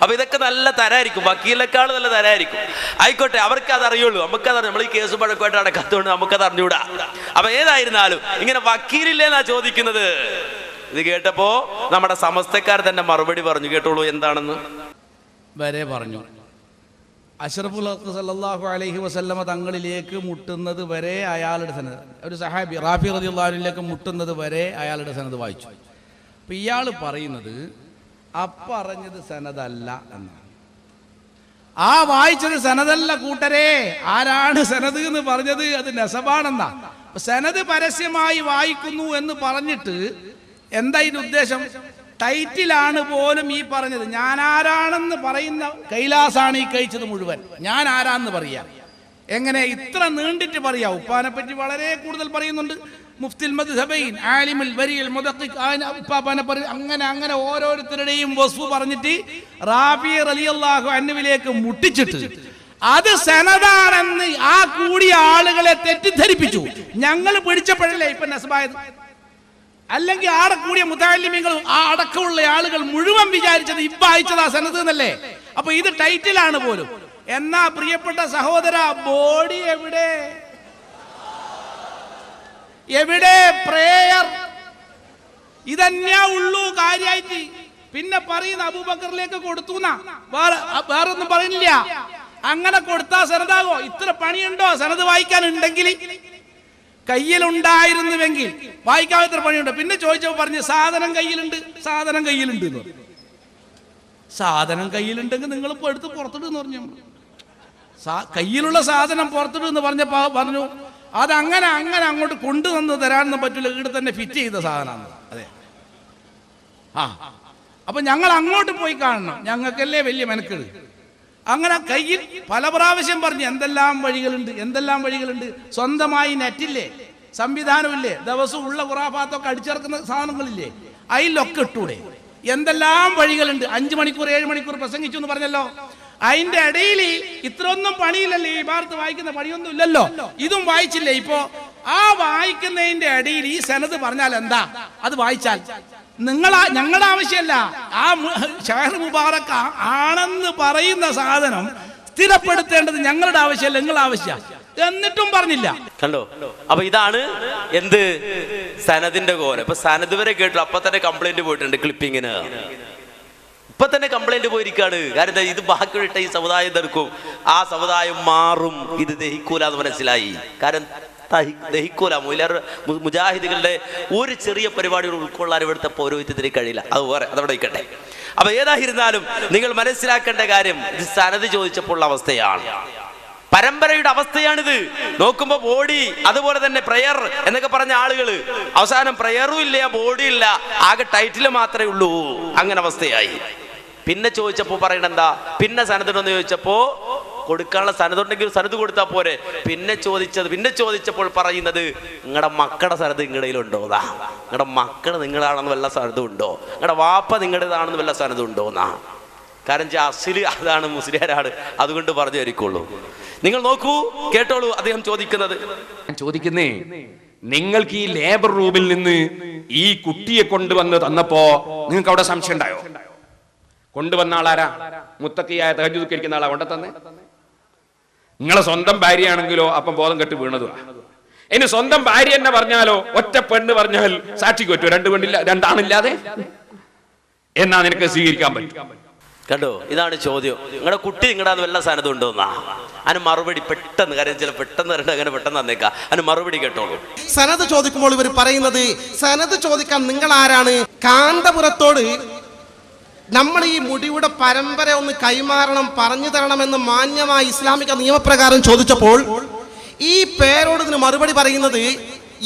അപ്പൊ ഇതൊക്കെ നല്ല തരായിരിക്കും, വക്കീലിനേക്കാൾ നല്ല തരായിരിക്കും. ആയിക്കോട്ടെ, അവർക്ക് അത് അറിയുള്ളൂ, നമുക്കത് നമ്മൾ ഈ കേസും വഴക്കുമായിട്ട് നടക്കാത്തതുകൊണ്ട് നമുക്കത് അറിഞ്ഞൂടാ. അപ്പൊ ഏതായിരുന്നാലും ഇങ്ങനെ വക്കീലില്ലേന്നാ ചോദിക്കുന്നത്. ഇത് കേട്ടപ്പോ നമ്മുടെ സമസ്തക്കാർ തന്നെ മറുപടി പറഞ്ഞു. കേട്ടോളൂ എന്താണെന്ന്. വരെ പറഞ്ഞു, അഷ്റഫുൽ ഖൽഖ് സല്ലല്ലാഹു അലൈഹി വസല്ലമ തങ്ങളിലേക്ക് മുട്ടുന്നത് വരെ അയാളുടെ സനദ്, ഒരു സഹാബി റാഫി റളിയല്ലാഹു അൻഹുവിലേക്ക് മുട്ടുന്നത് വരെ അയാളുടെ സനദ് വായിച്ചു. അപ്പം ഇയാൾ പറയുന്നത് അപ്പറഞ്ഞത് സനദല്ല എന്നാണ്. ആ വായിച്ചത് സനദല്ല കൂട്ടരെ. ആരാണ് സനദ് എന്ന് പറഞ്ഞത്? അത് നസബാണെന്നാ. സനദ് പരസ്യമായി വായിക്കുന്നു എന്ന് പറഞ്ഞിട്ട് എന്താ ഇതിന്റെ ഉദ്ദേശം? ടൈറ്റിലാണ് പോലും ഈ പറഞ്ഞത്. ഞാൻ ആരാണെന്ന് പറയുന്ന കൈലാസാണ് ഈ കഴിച്ചത് മുഴുവൻ. ഞാൻ ആരാന്ന് പറയാം. എങ്ങനെ ഇത്ര നീണ്ടിട്ട് പറയാം? ഉപ്പാനെ പറ്റി വളരെ കൂടുതൽ പറയുന്നുണ്ട്. മുഫ്തിൽ മദ്ഹബൈൻ, ആലിമുൽ വരിയിൽ മുദഖിഖ്, ഉപ്പാനെ പറയും. അങ്ങനെ ഓരോരുത്തരുടെയും വസ്ഫ് പറഞ്ഞിട്ട് റാഫി റളിയല്ലാഹു അൻഹുവിലേക്ക് മുട്ടിച്ചിട്ട് അത് സനദാണെന്ന് ആ കൂടിയ ആളുകളെ തെറ്റിദ്ധരിപ്പിച്ചു. ഞങ്ങൾ പിടിച്ചപ്പോഴല്ലേ ഇപ്പൊ നസ്ബായത്. അല്ലെങ്കിൽ ആടെ കൂടിയ മുതഅല്ലിമീങ്ങൾ, ആ അടക്കമുള്ള ആളുകൾ മുഴുവൻ വിചാരിച്ചത് ഇപ്പൊ അയച്ചതാ സനദ് എന്നല്ലേ. അപ്പൊ ഇത് ടൈറ്റിലാണ് പോലും. എന്നാ പ്രിയപ്പെട്ട സഹോദര, ബോഡി എവിടെ? എവിടെ പ്രേയർ? ഇതന്നെയാ ഉള്ളൂ കാര്യമായിട്ട്. പിന്നെ പറയുന്ന അബൂബക്കറിലേക്ക് കൊടുത്തു, വേറൊന്നും പറയുന്നില്ല. അങ്ങനെ കൊടുത്താ സനദാകോ? ഇത്ര പണിയുണ്ടോ സനദ് വായിക്കാനുണ്ടെങ്കിൽ? കയ്യിലുണ്ടായിരുന്നുവെങ്കിൽ വായിക്കാൻ ഇത്ര പണിയുണ്ട്. പിന്നെ ചോദിച്ചപ്പോൾ പറഞ്ഞ് സാധനം കയ്യിലുണ്ട്, സാധനം കയ്യിലുണ്ട് എന്ന് പറഞ്ഞു. സാധനം കയ്യിലുണ്ടെങ്കിൽ നിങ്ങളിപ്പോൾ എടുത്ത് പുറത്തിടുന്ന് പറഞ്ഞു. കയ്യിലുള്ള സാധനം പുറത്തിടുന്ന് പറഞ്ഞപ്പോ പറഞ്ഞു അതങ്ങനെ അങ്ങോട്ട് കൊണ്ടുവന്ന് തരാനൊന്നും പറ്റില്ല, ഇവിടെ തന്നെ ഫിറ്റ് ചെയ്ത സാധനമാണ്. അതെ, അപ്പൊ ഞങ്ങൾ അങ്ങോട്ട് പോയി കാണണം, ഞങ്ങൾക്കല്ലേ വലിയ മെനക്കെട്. അങ്ങനെ കയ്യിൽ പല പ്രാവശ്യം പറഞ്ഞു എന്തെല്ലാം വഴികളുണ്ട്. സ്വന്തമായി നെറ്റില്ലേ, സംവിധാനമില്ലേ, ദിവസവും ഉള്ള ഖുറാഫാത്തൊക്കെ അടിച്ചിറക്കുന്ന സാധനങ്ങളില്ലേ, അതിലൊക്കെ ഇട്ടൂടെ? എന്തെല്ലാം വഴികളുണ്ട്. 5 മണിക്കൂർ 7 മണിക്കൂർ പ്രസംഗിച്ചു എന്ന് പറഞ്ഞല്ലോ. അതിന്റെ ഇടയിൽ ഇത്രയൊന്നും പണിയില്ലല്ലോ, ഈ ഭാരത്ത് വായിക്കുന്ന പണിയൊന്നും ഇല്ലല്ലോ. ഇതും വായിച്ചില്ലേ? ഇപ്പോ ആ വായിക്കുന്നതിന്റെ ഇടയിൽ ഈ സനദ് പറഞ്ഞാൽ എന്താ? അത് വായിച്ചാൽ ഞങ്ങളുടെ ആവശ്യമല്ല, ആ ഷഹർ മുബാറക് ആണെന്ന് പറയുന്ന സാധനം സ്ഥിരപ്പെടുത്തേണ്ടത് ഞങ്ങളുടെ ആവശ്യമല്ല, നിങ്ങളുടെ ആവശ്യം. എന്നിട്ടും പറഞ്ഞില്ല. കണ്ടോ? അപ്പൊ ഇതാണ് എന്ത് സനദിന്റെ കോല. ഇപ്പൊ സനദ് വരെ കേട്ടു, അപ്പൊ തന്നെ കംപ്ലൈന്റ് പോയിട്ടുണ്ട് ക്ലിപ്പിങ്ങിന്. ഇപ്പൊ തന്നെ കംപ്ലൈന്റ് പോയിരിക്കാണ്. കാരണം ഇത് ബാക്കിയിട്ട ഈ സമുദായം തീർക്കും, ആ സമുദായം മാറും, ഇത് ദഹിക്കൂല എന്ന് മനസ്സിലായി. കാരണം ദഹിക്കൂല. മുജാഹിദുകളുടെ ഒരു ചെറിയ പരിപാടികൾ ഉൾക്കൊള്ളാൻ ഇവിടുത്തെ പൗരോഹിത്യത്തിന് കഴിയില്ല. അത് വേറെ, അതവിടെ ഇരിക്കട്ടെ. അപ്പൊ ഏതായിരുന്നാലും നിങ്ങൾ മനസ്സിലാക്കേണ്ട കാര്യം, ഇത് സനദ് ചോദിച്ചപ്പോൾ ഉള്ള അവസ്ഥയാണ്, പരമ്പരയുടെ അവസ്ഥയാണിത്. നോക്കുമ്പോ ബോഡി, അതുപോലെ തന്നെ പ്രയർ എന്നൊക്കെ പറഞ്ഞ ആളുകള് അവസാനം പ്രയറും ഇല്ല, ബോഡി ഇല്ല, ആകെ ടൈറ്റിൽ മാത്രമേ ഉള്ളൂ. അങ്ങനെ അവസ്ഥയായി. പിന്നെ ചോദിച്ചപ്പോ പറയണെന്താ? പിന്നെ സനദുണ്ടെന്ന് ചോദിച്ചപ്പോ കൊടുക്കാനുള്ള സനദുണ്ടെങ്കിൽ സനദ് കൊടുത്താൽ പോരെ. പിന്നെ ചോദിച്ചപ്പോൾ പറയുന്നത് നിങ്ങളുടെ മക്കളുടെ സനദ് നിങ്ങളുടെയിലുണ്ടോന്നാ, നിങ്ങളുടെ മക്കൾ നിങ്ങളാണെന്ന് വല്ല സനദും ഉണ്ടോ, നിങ്ങളുടെ വാപ്പ നിങ്ങളുടേതാണെന്ന് വല്ല സനദും ഉണ്ടോന്നാ. കാരണം അസില് അതാണ്, മുസ്ലിയാരാണ്, അതുകൊണ്ട് പറഞ്ഞു തരിക്കുള്ളൂ. നിങ്ങൾ നോക്കൂ, കേട്ടോളൂ അദ്ദേഹം ചോദിക്കുന്നത്. ചോദിക്കുന്നേ, നിങ്ങൾക്ക് ഈ ലേബർ റൂമിൽ നിന്ന് ഈ കുട്ടിയെ കൊണ്ടുവന്ന് തന്നപ്പോ നിങ്ങൾക്ക് അവിടെ സംശയം ഉണ്ടായോ? കൊണ്ടുവന്ന ആളാരാ? മുത്തക്കിയായ തഹജ്ജുദ് നിസ്കരിക്കുന്ന ആളാ കൊണ്ട തന്നെ? നിങ്ങളെ സ്വന്തം ഭാര്യയാണെങ്കിലോ അപ്പം ബോധം കെട്ട് വീണതുവാ. ഇനി സ്വന്തം ഭാര്യ തന്നെ പറഞ്ഞാലോ, ഒറ്റ പെണ്ണ് പറഞ്ഞാൽ സാക്ഷിക്ക് പറ്റുമോ? 2 പെണ്ണില്ല, 2 ആണില്ലാതെ എന്നാ നിനക്ക് സ്വീകരിക്കാൻ പറ്റും? കണ്ടോ? ഇതാണ് ചോദ്യം. നിങ്ങളുടെ കുട്ടി നിങ്ങളുടെ വല്ല സനദും ഉണ്ടോന്നാ. അതിന് മറുപടി പെട്ടെന്ന്, കാര്യം ചില പെട്ടെന്ന് വരണ്ട, അങ്ങനെ പെട്ടെന്ന് തന്നേക്കാം. അതിന് മറുപടി കേട്ടോളൂ. സനദ് ചോദിക്കുമ്പോൾ ഇവർ പറയുന്നത്, സനദ് ചോദിക്കാൻ നിങ്ങൾ ആരാണ്? കാന്തപുരത്തോട് നമ്മൾ ഈ മുടിയുടെ പരമ്പര ഒന്ന് കൈമാറണം, പറഞ്ഞു തരണമെന്ന് മാന്യമായ ഇസ്ലാമിക നിയമപ്രകാരം ചോദിച്ചപ്പോൾ ഈ പേരോട് ഇതിന് മറുപടി പറയുന്നത്,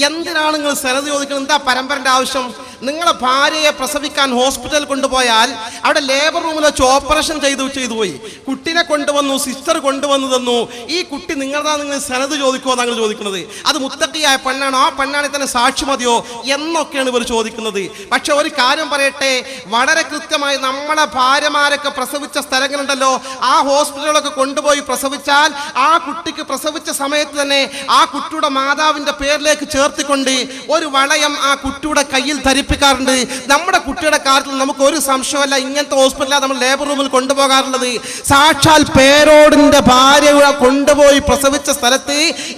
എന്തിനാണ് നിങ്ങൾ സനദ് ചോദിക്കുന്നത്? എന്താ പരമ്പരന്റെ ആവശ്യം? നിങ്ങളെ ഭാര്യയെ പ്രസവിക്കാൻ ഹോസ്പിറ്റലിൽ കൊണ്ടുപോയാൽ അവിടെ ലേബർ റൂമിൽ വെച്ച് ഓപ്പറേഷൻ ചെയ്തു പോയി, കുട്ടിനെ കൊണ്ടുവന്നു, സിസ്റ്റർ കൊണ്ടുവന്നു തന്നു, ഈ കുട്ടി നിങ്ങളതാ, നിങ്ങൾ സനത് ചോദിക്കുമോ എന്നാണ് ചോദിക്കുന്നത്. അത് മുത്തക്കിയായ പെണ്ണാണോ, ആ പെണ്ണാണെങ്കിൽ തന്നെ സാക്ഷി മതിയോ എന്നൊക്കെയാണ് ഇവർ ചോദിക്കുന്നത്. പക്ഷെ ഒരു കാര്യം പറയട്ടെ, വളരെ കൃത്യമായി നമ്മുടെ ഭാര്യമാരൊക്കെ പ്രസവിച്ച സ്ഥലങ്ങളുണ്ടല്ലോ, ആ ഹോസ്പിറ്റലുകളൊക്കെ കൊണ്ടുപോയി പ്രസവിച്ചാൽ ആ കുട്ടിക്ക് പ്രസവിച്ച സമയത്ത് തന്നെ ആ കുട്ടിയുടെ മാതാവിന്റെ പേരിലേക്ക് ചേർത്തിക്കൊണ്ട് ഒരു വളയം ആ കുട്ടിയുടെ കയ്യിൽ ധരിപ്പിക്കാറുണ്ട്. നമ്മുടെ കുട്ടിയുടെ കാര്യത്തിൽ നമുക്ക് ഒരു സംശയമല്ല, ഇങ്ങനത്തെ ഹോസ്പിറ്റലാണ് നമ്മൾ ലേബർ റൂമിൽ കൊണ്ടുപോകാറുള്ളത്. സാക്ഷാൽ പേരോടിന്റെ ഭാര്യയെ കൊണ്ടുപോയി പ്രസവിച്ച സ്ഥലത്ത്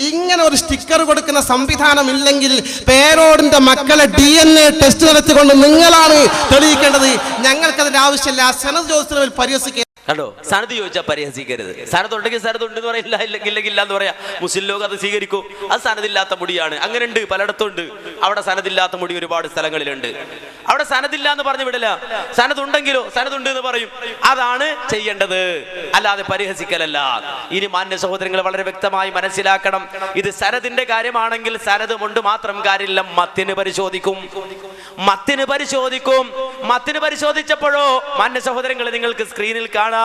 ഇങ്ങനെ ഒരു സ്റ്റിക്കർ കൊടുക്കുന്ന സംവിധാനം ഇല്ലെങ്കിൽ പേരോടിന്റെ മക്കളെ DNA ടെസ്റ്റ് നടത്തിക്കൊണ്ട് നിങ്ങളാണ് തെളിയിക്കേണ്ടത്. ഞങ്ങൾക്കതിന്റെ ആവശ്യമില്ല. സനത് ജോസിനെ പരിഹസിക്കുക. കണ്ടോ, സനത് ചോദിച്ചാൽ പരിഹസിക്കരുത്. സനത് ഉണ്ടെങ്കിൽ സനത് ഉണ്ടെന്ന് പറയില്ല, ഇല്ലെങ്കിൽ ഇല്ല എന്ന് പറയാ. മുസ്ലിം ലോകം അത് സ്വീകരിക്കും. അത് സനതില്ലാത്ത മുടിയാണ്. അങ്ങനെ ഉണ്ട്, പലയിടത്തും ഉണ്ട്. അവിടെ സനതില്ലാത്ത മുടി ഒരുപാട് സ്ഥലങ്ങളിലുണ്ട്. അവിടെ സനതില്ല എന്ന് പറഞ്ഞു വിടില്ല. സനതുണ്ടെങ്കിലോ സനതുണ്ട് എന്ന് പറയും. അതാണ് ചെയ്യേണ്ടത്, അല്ലാതെ പരിഹസിക്കലല്ല. ഇനി മാന്യ സഹോദരങ്ങൾ വളരെ വ്യക്തമായി മനസ്സിലാക്കണം, ഇത് സനദിന്റെ കാര്യമാണെങ്കിൽ സനത് കൊണ്ട് മാത്രം കാര്യമില്ല, മത്തിന് പരിശോധിക്കും. മത്തിന് പരിശോധിച്ചപ്പോഴോ മാന്യ സഹോദരങ്ങൾ നിങ്ങൾക്ക് സ്ക്രീനിൽ കാണാം,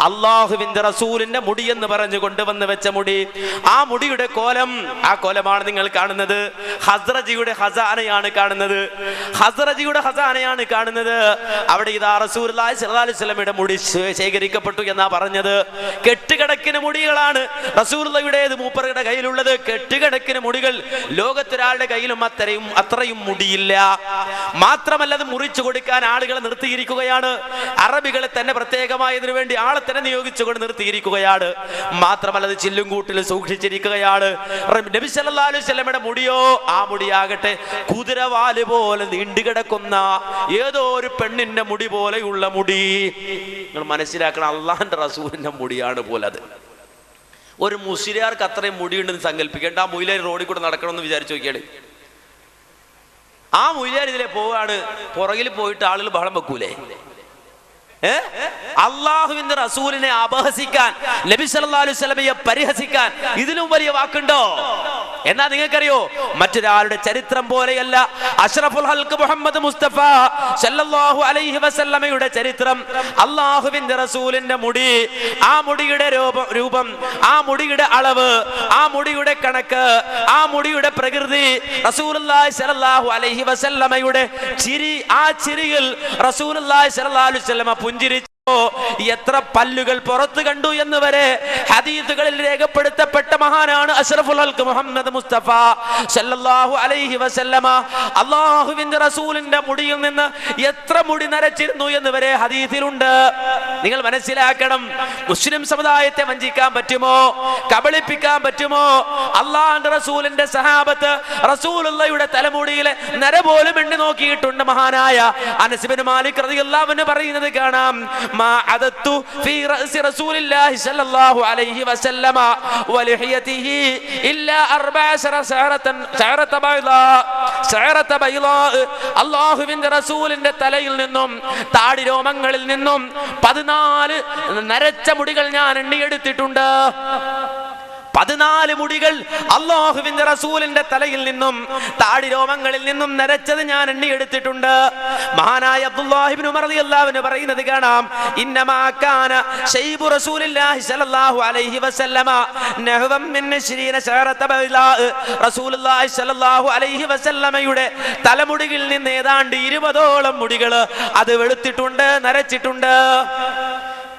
അല്ലാഹുവിന്റെ റസൂലിന്റെ മുടി എന്ന് പറഞ്ഞു കൊണ്ടുവന്ന് വെച്ച മുടി. ആ മുടിയുടെ കോലം, ആ കോലമാണ് നിങ്ങൾ കാണുന്നത്. ഹസ്റജിയുടെ ഖസാനയാണ് കാണുന്നത്. അവിടെ ഇതാ റസൂലുള്ളാഹി സ്വല്ലല്ലാഹു അലൈഹി വസല്ലമയുടെ മുടി ശേഖരിക്കപ്പെട്ടു എന്നാ പറഞ്ഞത്. കെട്ടുകണക്കിന് മുടികളാണ് റസൂലുള്ളാഹിയുടേത്, മൂപ്പരുടെ കയ്യിലുള്ളത്. കെട്ടുകണക്കിന് മുടികൾ. ലോകത്തൊരാളുടെ കയ്യിലും അത്രയും മുടിയില്ല. മാത്രമല്ല അത് മുറിച്ചു കൊടുക്കാൻ ആളുകളെ നിർത്തിയിരിക്കുകയാണ്. അറബികളെ തന്നെ പ്രത്യേകമായതിനു വേണ്ടി ആളെ തന്നെ നിയോഗിച്ചുകൊണ്ട് നിർത്തിയിരിക്കുകയാണ്. മാത്രമല്ല അത് ചില്ലും കൂട്ടിൽ സൂക്ഷിച്ചിരിക്കുകയാണ്. നബി സല്ലല്ലാഹു അലൈഹി വസല്ലമയുടെ മുടിയോ, ആ മുടിയാകട്ടെ കുതിരവാല് പോലെ നീണ്ടുകിടക്കുന്ന ഏതോ ഒരു പെണ്ണിന്റെ മുടി പോലെയുള്ള മുടി. നിങ്ങൾ മനസ്സിലാക്കണം, അള്ളാഹിന്റെ റസൂലിന്റെ മുടിയാണ് പോലെ അത്. ഒരു മുസ്ലിയാർക്ക് അത്രയും മുടിയുണ്ടെന്ന് സങ്കല്പിക്കേണ്ട. ആ മുയിലാരി റോഡിൽ കൂടെ നടക്കണമെന്ന് വിചാരിച്ചു നോക്കിയാണ്. ആ മുയിലാരി ഇതിലെ പോവാണ്, പുറകിൽ പോയിട്ട് ആളുകൾ ബഹളം വെക്കൂലേ? അള്ളാഹുവിന്റെ റസൂലിനെ അപഹസിക്കാൻ, നബി സല്ലല്ലാഹു അലൈഹി വസല്ലമയെ പരിഹസിക്കാൻ ഇതിലും വലിയ വാക്കുണ്ടോ? എന്നാ നിങ്ങൾക്കറിയോ, മറ്റൊരാളുടെ ചരിത്രം പോലെയല്ല അഷ്റഫുൽ ഹൽഖ് മുഹമ്മദ് മുസ്തഫ സല്ലല്ലാഹു അലൈഹി വസല്ലമയുടെ ചരിത്രം. അള്ളാഹുവിന്റെ റസൂലിന്റെ മുടി, ആ മുടിയുടെ രൂപം, ആ മുടിയുടെ അളവ്, ആ മുടിയുടെ കണക്ക്, ആ മുടിയുടെ പ്രകൃതി, റസൂലുള്ളാഹി സ്വല്ലല്ലാഹു അലൈഹി വസല്ലമയുടെ ചിരി, ആ ചിരിയിൽ റസൂലുള്ളാഹി സ്വല്ലല്ലാഹു അലൈഹി വസല്ലമ പുഞ്ചിരിച്ചു. എത്ര പല്ലുകൾ പുറത്തു കണ്ടു എന്ന് വരെ ഹദീസുകളിൽ രേഖപ്പെടുത്തപ്പെട്ട മഹാനാണ് അഷ്റഫുൽ ഹൽഖ് മുഹമ്മദ് മുസ്തഫ സല്ലല്ലാഹു അലൈഹി വസല്ലമ. അല്ലാഹുവിന്റെ റസൂലിന്റെ മുടിയിൽ നിന്ന് എത്ര മുടി നരച്ചിരുന്നു എന്ന് വരെ ഹദീസിലുണ്ട്. നിങ്ങൾ മനസ്സിലാക്കണം, മുസ്ലിം സമുദായത്തെ വഞ്ചിക്കാൻ പറ്റുമോ, കബളിപ്പിക്കാൻ പറ്റുമോ? അല്ലാഹുവിന്റെ റസൂലിന്റെ സഹാബത്ത് റസൂലുള്ളാഹിയുടെ തലമുടിയിലെ നര പോലും എണ്ണി നോക്കിയിട്ടുണ്ട്. മഹാനായ അനസ് ഇബ്നു മാലിക് റളിയല്ലാഹു അൻഹു പറയുന്നത് കാണാം, ما عددت في رأس رسول الله صلى الله عليه وسلم ولحيته إلا 14 شعرة بيضاء. അല്ലാഹുവിന്റെ റസൂലിന്റെ തലയിൽ നിന്നും താടി രോമങ്ങളിൽ നിന്നും 14 നരച്ച മുടികൾ ഞാൻ എണ്ണിയെടുത്തിട്ടുണ്ട്. 14 മുടികൾ അല്ലാഹുവിന്റെ റസൂലിന്റെ തലയിൽ നിന്നും താടി രോമങ്ങളിൽ നിന്നും നരച്ചത് ഞാൻ എണ്ണിയെടുത്തിട്ടുണ്ട്. മഹാനായ അബ്ദുല്ലാഹി ഇബ്നു ഉമർ റളിയല്ലാഹു അൻഹു പറയുന്നത് കാണാം, ഇന്നമാ കാന ശൈബു റസൂലില്ലാഹി സ്വല്ലല്ലാഹു അലൈഹി വസല്ലമ നഹ്വം മിൻ 20 ശഅറത ബൈലാ. റസൂലുള്ളാഹി സ്വല്ലല്ലാഹു അലൈഹി വസല്ലമയുടെ തലമുടിയിൽ നിന്ന് ഏതാണ്ട് 20ഓളം മുടികൾ അത് വെളുത്തിട്ടുണ്ട്, നരച്ചിട്ടുണ്ട്.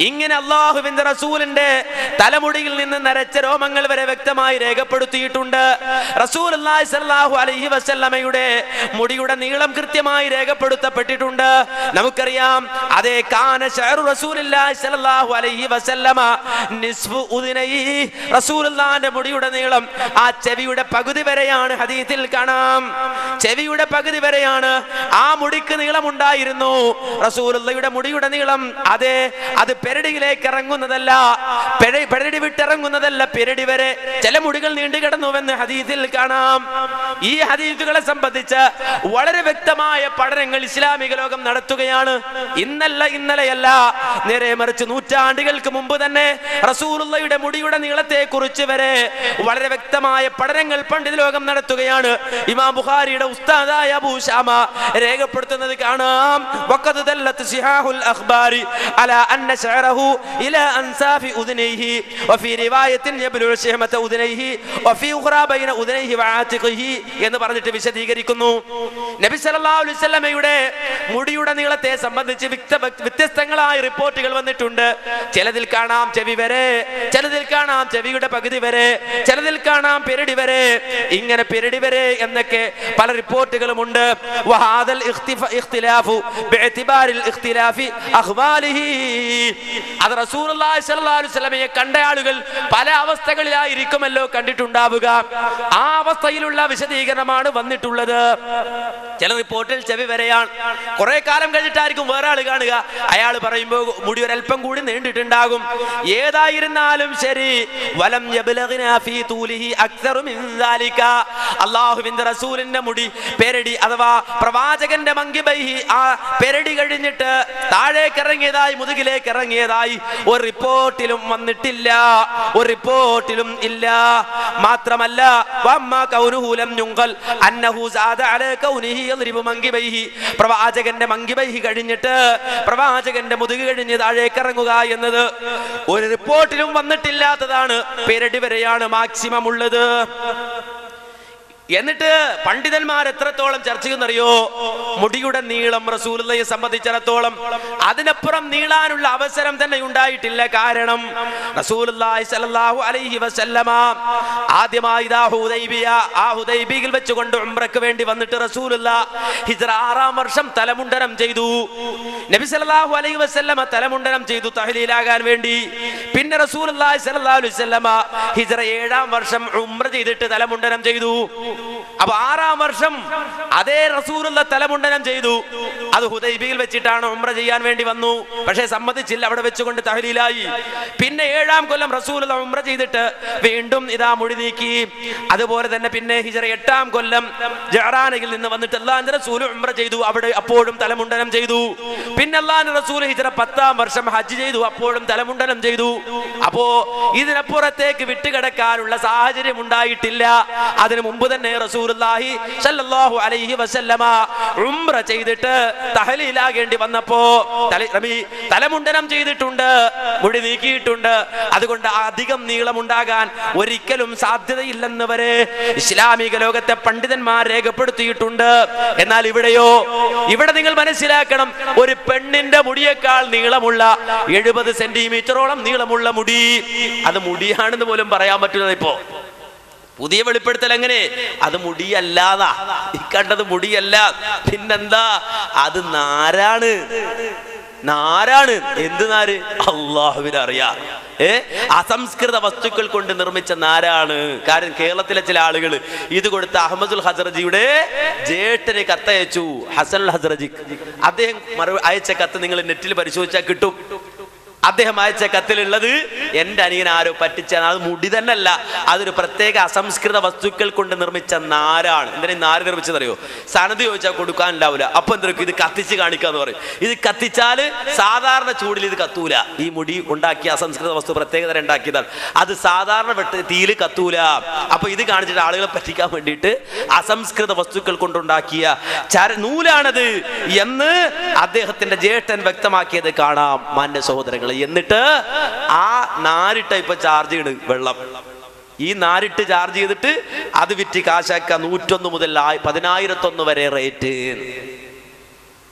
ഇങ്ങനെ അല്ലാഹുവിന്റെ റസൂലിന്റെ തലമുടിയിൽ നിന്ന് നരച്ച രോമങ്ങൾ വരെ വ്യക്തമായി രേഖപ്പെടുത്തിയിട്ടുണ്ട്. റസൂലുള്ളാഹി സ്വല്ലല്ലാഹു അലൈഹി വസല്ലമയുടെ മുടിയുടെ നീളം കൃത്യമായി രേഖപ്പെടുത്തപ്പെട്ടിട്ടുണ്ട്. നമുക്കറിയാം, അതേ കാന ശഅറു റസൂലുള്ളാഹി സ്വല്ലല്ലാഹു അലൈഹി വസല്ലമ നിസ്ഫു ഉദ്നൈഹി. റസൂലുള്ളാഹിന്റെ മുടിയുടെ നീളം ആ ചെവിയുടെ പകുതി വരെയാണ്. ഹദീസിൽ കാണാം, ചെവിയുടെ പകുതി വരെയാണ് ആ മുടിക്ക് നീളമുണ്ടായിരുന്നു. റസൂലുള്ളാഹിയുടെ മുടിയുടെ നീളം അത് പെരടിയിലേക്ക് ഇറങ്ങുന്നതല്ല, പെരടി വിട്ടിറങ്ങുന്നതല്ല, പെരടി വരെ ചില മുടികൾ നീണ്ടു കിടന്നുവെന്ന് ഹദീസിൽ കാണാം. ഈ ഹദീസുകളെ സംബന്ധിച്ച് വളരെ വ്യക്തമായ പഠനങ്ങൾ ഇസ്ലാമിക ലോകം നടത്തുകയാണ്. ഇന്നലെയല്ല, നേരെ മറിച്ച് നൂറ്റാണ്ടുകൾക്ക് മുമ്പ് തന്നെ റസൂലുള്ളാഹിയുടെ മുടിയുടെ നീളത്തെ കുറിച്ച് വരെ വളരെ വ്യക്തമായ പഠനങ്ങൾ പണ്ഡിത ലോകം നടത്തുകയാണ്. ഇമാം ബുഖാരിയുടെ ഉസ്താദായ അബൂ ശാമ രേഖപ്പെടുത്തുന്നത് കാണാം. വഖദ് ദല്ലത്ത് സിഹാഹുൽ അഖ്ബാരി അലാ അന്ന ശഅറഹു ഇലാ അൻസാഫി ഉദ്നൈഹി വഫീ റിവായത്തിൻ യബ്ലു ശഹമത ഉദ്നൈഹി വഫീ ഉഖറാ ബൈന ഉദ്നൈഹി വആതിഖിഹി എന്ന് പറഞ്ഞിട്ട് വിശദീകരിക്കുന്നു. നബി സല്ലല്ലാഹു അലൈഹി വസല്ലമയുടെ മുടിയുടെ നീളത്തെ സംബന്ധിച്ച് വ്യത്യസ്തങ്ങളായ റിപ്പോർട്ടുകൾ വന്നിട്ടുണ്ട്. ചിലതിൽ കാണാം ചെവി വരെ, ചിലതിൽ കാണാം ചെവിയുടെ പകുതി വരെ, ചിലതിൽ കാണാം പെരടി വരെ. ഇങ്ങനെ പെരടി വരെ എന്നൊക്കെ പല റിപ്പോർട്ടുകളുമുണ്ട്. വഹാദൽ ഇഖ്തിലാഫു ബിഇതിബാരിൽ ഇഖ്തിലാഫി അഖ്വാലിഹി. അത് റസൂലുള്ളാഹി സ്വല്ലല്ലാഹു അലൈഹി വസല്ലമയെ കണ്ട ആളുകൾ പല അവസ്ഥകളിലായിരിക്കുമല്ലോ കണ്ടിട്ടുണ്ടാവുക. ആ അവസ്ഥയിലുള്ള വിശദീകരണമാണ് വന്നിട്ടുള്ളത്. ചില റിപ്പോർട്ടിൽ ചെവി വരെയാണ്. കുറെ കാലം കഴിഞ്ഞിട്ടായിരിക്കും വേറെ ആൾ കാണുക, അയാൾ പറയുമ്പോൾ മുടി ഒരൽപ്പം കൂടി നീണ്ടിട്ടുണ്ടാകും. ഏതായിരുന്നാലും ശരി, വലം യബ്ലഗ്നാ ഫീ തൂലിഹി അക്സറു മിൻ ദാലിക. അല്ലാഹുവിന്റെ റസൂലിന്റെ മുടി പെരടി അഥവാ പ്രവാചകന്റെ മങ്കിബൈഹി ആ പെരടി കഴിഞ്ഞിട്ട് താഴേക്ക് ഇറങ്ങിയതായി, മുതുകിലേക്ക് ഇറങ്ങിയതായി ഒരു റിപ്പോർട്ടിലും വന്നിട്ടില്ല, ഒരു റിപ്പോർട്ടിലും ഇല്ല. മാത്രമല്ല വമ്മാ കൗനുഹു ലം യുൻഖൽ അന്നഹു സാദ അലാ കൗനിഹി യദ്രിബു മങ്കിബൈഹി. പ്രവാചകന്റെ മങ്കിബൈഹി കഴിഞ്ഞിട്ട് പ്രവാചകന്റെ മുതുക് കഴിഞ്ഞ് താഴേക്ക് ഇറങ്ങുക എന്നത് ഒരു റിപ്പോർട്ടിലും വന്നിട്ടില്ലാത്തതാണ്. പെരടി വരെയാണ് മാക്സിമം ഉള്ളത്. എന്നിട്ട് പണ്ഡിതന്മാർ എത്രത്തോളം ചർച്ച ചെയ്യുന്നറിയോ? മുടിയുടെ നീളം റസൂലുള്ളാഹിയെ സംബന്ധിച്ചിടത്തോളം അതിനപ്പുറം നീളാനുള്ള അവസരം തന്നെ ഉണ്ടായിട്ടില്ല. കാരണം റസൂലുള്ളാഹി സ്വല്ലല്ലാഹു അലൈഹി വസല്ലമ ആദ്യമായി ആ ഹുദൈബിയയിൽ വെച്ചുകൊണ്ട് ഉംറയ്ക്ക് വേണ്ടി വന്നിട്ട് റസൂലുള്ളാഹി ഹിജ്റ 6-ാം വർഷം തലമുണ്ടനം ചെയ്തു. നബി സല്ലല്ലാഹു അലൈഹി വസല്ലമ തലമുണ്ടനം ചെയ്തു തഹ്ലീലാകാൻ വേണ്ടി. പിന്നെ റസൂലുള്ളാഹി സ്വല്ലല്ലാഹു അലൈഹി വസല്ലമ ഹിജ്റ 7-ാം വർഷം ഉംറ ചെയ്തിട്ട് തലമുണ്ടനം ചെയ്തു. അപ്പൊ 6-ാം വർഷം അതേ റസൂലുള്ള തലമുണ്ടനം ചെയ്തു. അത് ഹുദൈബിയയിൽ വെച്ചിട്ടാണ് ഉംറ ചെയ്യാൻ വേണ്ടി വന്നു, പക്ഷേ സമ്മതിച്ചില്ല, അവിടെ വെച്ചുകൊണ്ട് തഹ്ലീലായി. പിന്നെ 7-ാം കൊല്ലം റസൂലുള്ള ഉംറ ചെയ്തിട്ട് വീണ്ടും ഇതാ മുടി നീക്കി. അതുപോലെ തന്നെ പിന്നെ ഹിജ്റ 8-ാം കൊല്ലം ജഅറാനയിൽ നിന്ന് വന്നിട്ട് അല്ലാഹുവിന്റെ റസൂൽ ഉംറ ചെയ്തു, അവിടെ അപ്പോഴും തലമുണ്ടനം ചെയ്തു. പിന്നെ അല്ലാഹുവിന്റെ റസൂൽ ഹിജ്റ 10-ാം വർഷം ഹജ്ജ് ചെയ്തു, അപ്പോഴും തലമുണ്ടനം ചെയ്തു. അപ്പോ ഇതിനപ്പുറത്തേക്ക് വിട്ടുകിടക്കാനുള്ള സാഹചര്യം ഉണ്ടായിട്ടില്ല. അതിനു മുമ്പ് തന്നെ റസൂലുള്ളാഹി സ്വല്ലല്ലാഹു അലൈഹി വസല്ലമ ഉംറ ചെയ്തിട്ട് തഹ്ലീലാകേണ്ടി വന്നപ്പോ തലമുണ്ടനം ചെയ്തിട്ടുണ്ട്, മുടി നീക്കിയിട്ടുണ്ട്. അതുകൊണ്ട് അധികം നീളമുണ്ടാകാൻ ഒരിക്കലും സാധ്യതയില്ലെന്ന് വരെ ഇസ്ലാമിക ലോകത്തെ പണ്ഡിതന്മാർ രേഖപ്പെടുത്തിയിട്ടുണ്ട്. എന്നാൽ ഇവിടെ നിങ്ങൾ മനസ്സിലാക്കണം, ഒരു പെണ്ണിന്റെ മുടിയേക്കാൾ നീളമുള്ള 70 സെന്റിമീറ്ററോളം നീളമുള്ള മുടി, അത് മുടിയാണെന്ന് പോലും പറയാൻ പറ്റുന്നത്. ഇപ്പോ പുതിയ വെളിപ്പെടുത്തൽ എങ്ങനെ? അത് മുടിയല്ലാതാ, ഈ കണ്ടത് മുടിയല്ല, പിന്നെന്താ? അത് നാരാണ്. എന്ത് നാര്? അള്ളാഹുവിന് അറിയാം. അസംസ്കൃത വസ്തുക്കൾ കൊണ്ട് നിർമ്മിച്ച നാരാണ്. കാരണം കേരളത്തിലെ ചില ആളുകൾ ഇത് കൊടുത്ത അഹമ്മദുൽ ഹസ്രജിയുടെ ജേട്ടന് കത്തയച്ചു, ഹസനുൽ ഹസ്രജി. അദ്ദേഹം അയച്ച കത്ത് നിങ്ങൾ നെറ്റിൽ പരിശോധിച്ചാൽ കിട്ടും. അദ്ദേഹം അയച്ച കത്തിലുള്ളത് എന്റെ അനിയൻ ആരോ പറ്റിച്ചാണ്, അത് മുടി തന്നെ അല്ല, അതൊരു പ്രത്യേക അസംസ്കൃത വസ്തുക്കൾ കൊണ്ട് നിർമ്മിച്ച നാരാണ്. എന്തിനാ നാര് നിർമ്മിച്ചതറിയോ? സനത് ചോദിച്ചാൽ കൊടുക്കാനുണ്ടാവില്ല. അപ്പൊ എന്തൊക്കെ ഇത് കത്തിച്ച് കാണിക്കാന്ന് പറയും. ഇത് കത്തിച്ചാല് സാധാരണ ചൂടിൽ ഇത് കത്തൂല. ഈ മുടി ഉണ്ടാക്കിയ അസംസ്കൃത വസ്തു പ്രത്യേകത ഉണ്ടാക്കിയതാണ്, അത് സാധാരണ തീയിൽ കത്തൂല. അപ്പൊ ഇത് കാണിച്ചിട്ട് ആളുകളെ പറ്റിക്കാൻ വേണ്ടിയിട്ട് അസംസ്കൃത വസ്തുക്കൾ കൊണ്ടുണ്ടാക്കിയ നൂലാണത് എന്ന് അദ്ദേഹത്തിന്റെ ജ്യേഷ്ഠൻ വ്യക്തമാക്കിയത് കാണാം. മാന്യ സഹോദരങ്ങൾ, എന്നിട്ട് ആ നാരിട്ട ഇപ്പൊ ചാർജ് ചെയ്ത് വെള്ളം, ഈ നാരിട്ട് ചാർജ് ചെയ്തിട്ട് അത് വിറ്റ് കാശാക്ക 101 മുതൽ 10,001 വരെ റേറ്റ്.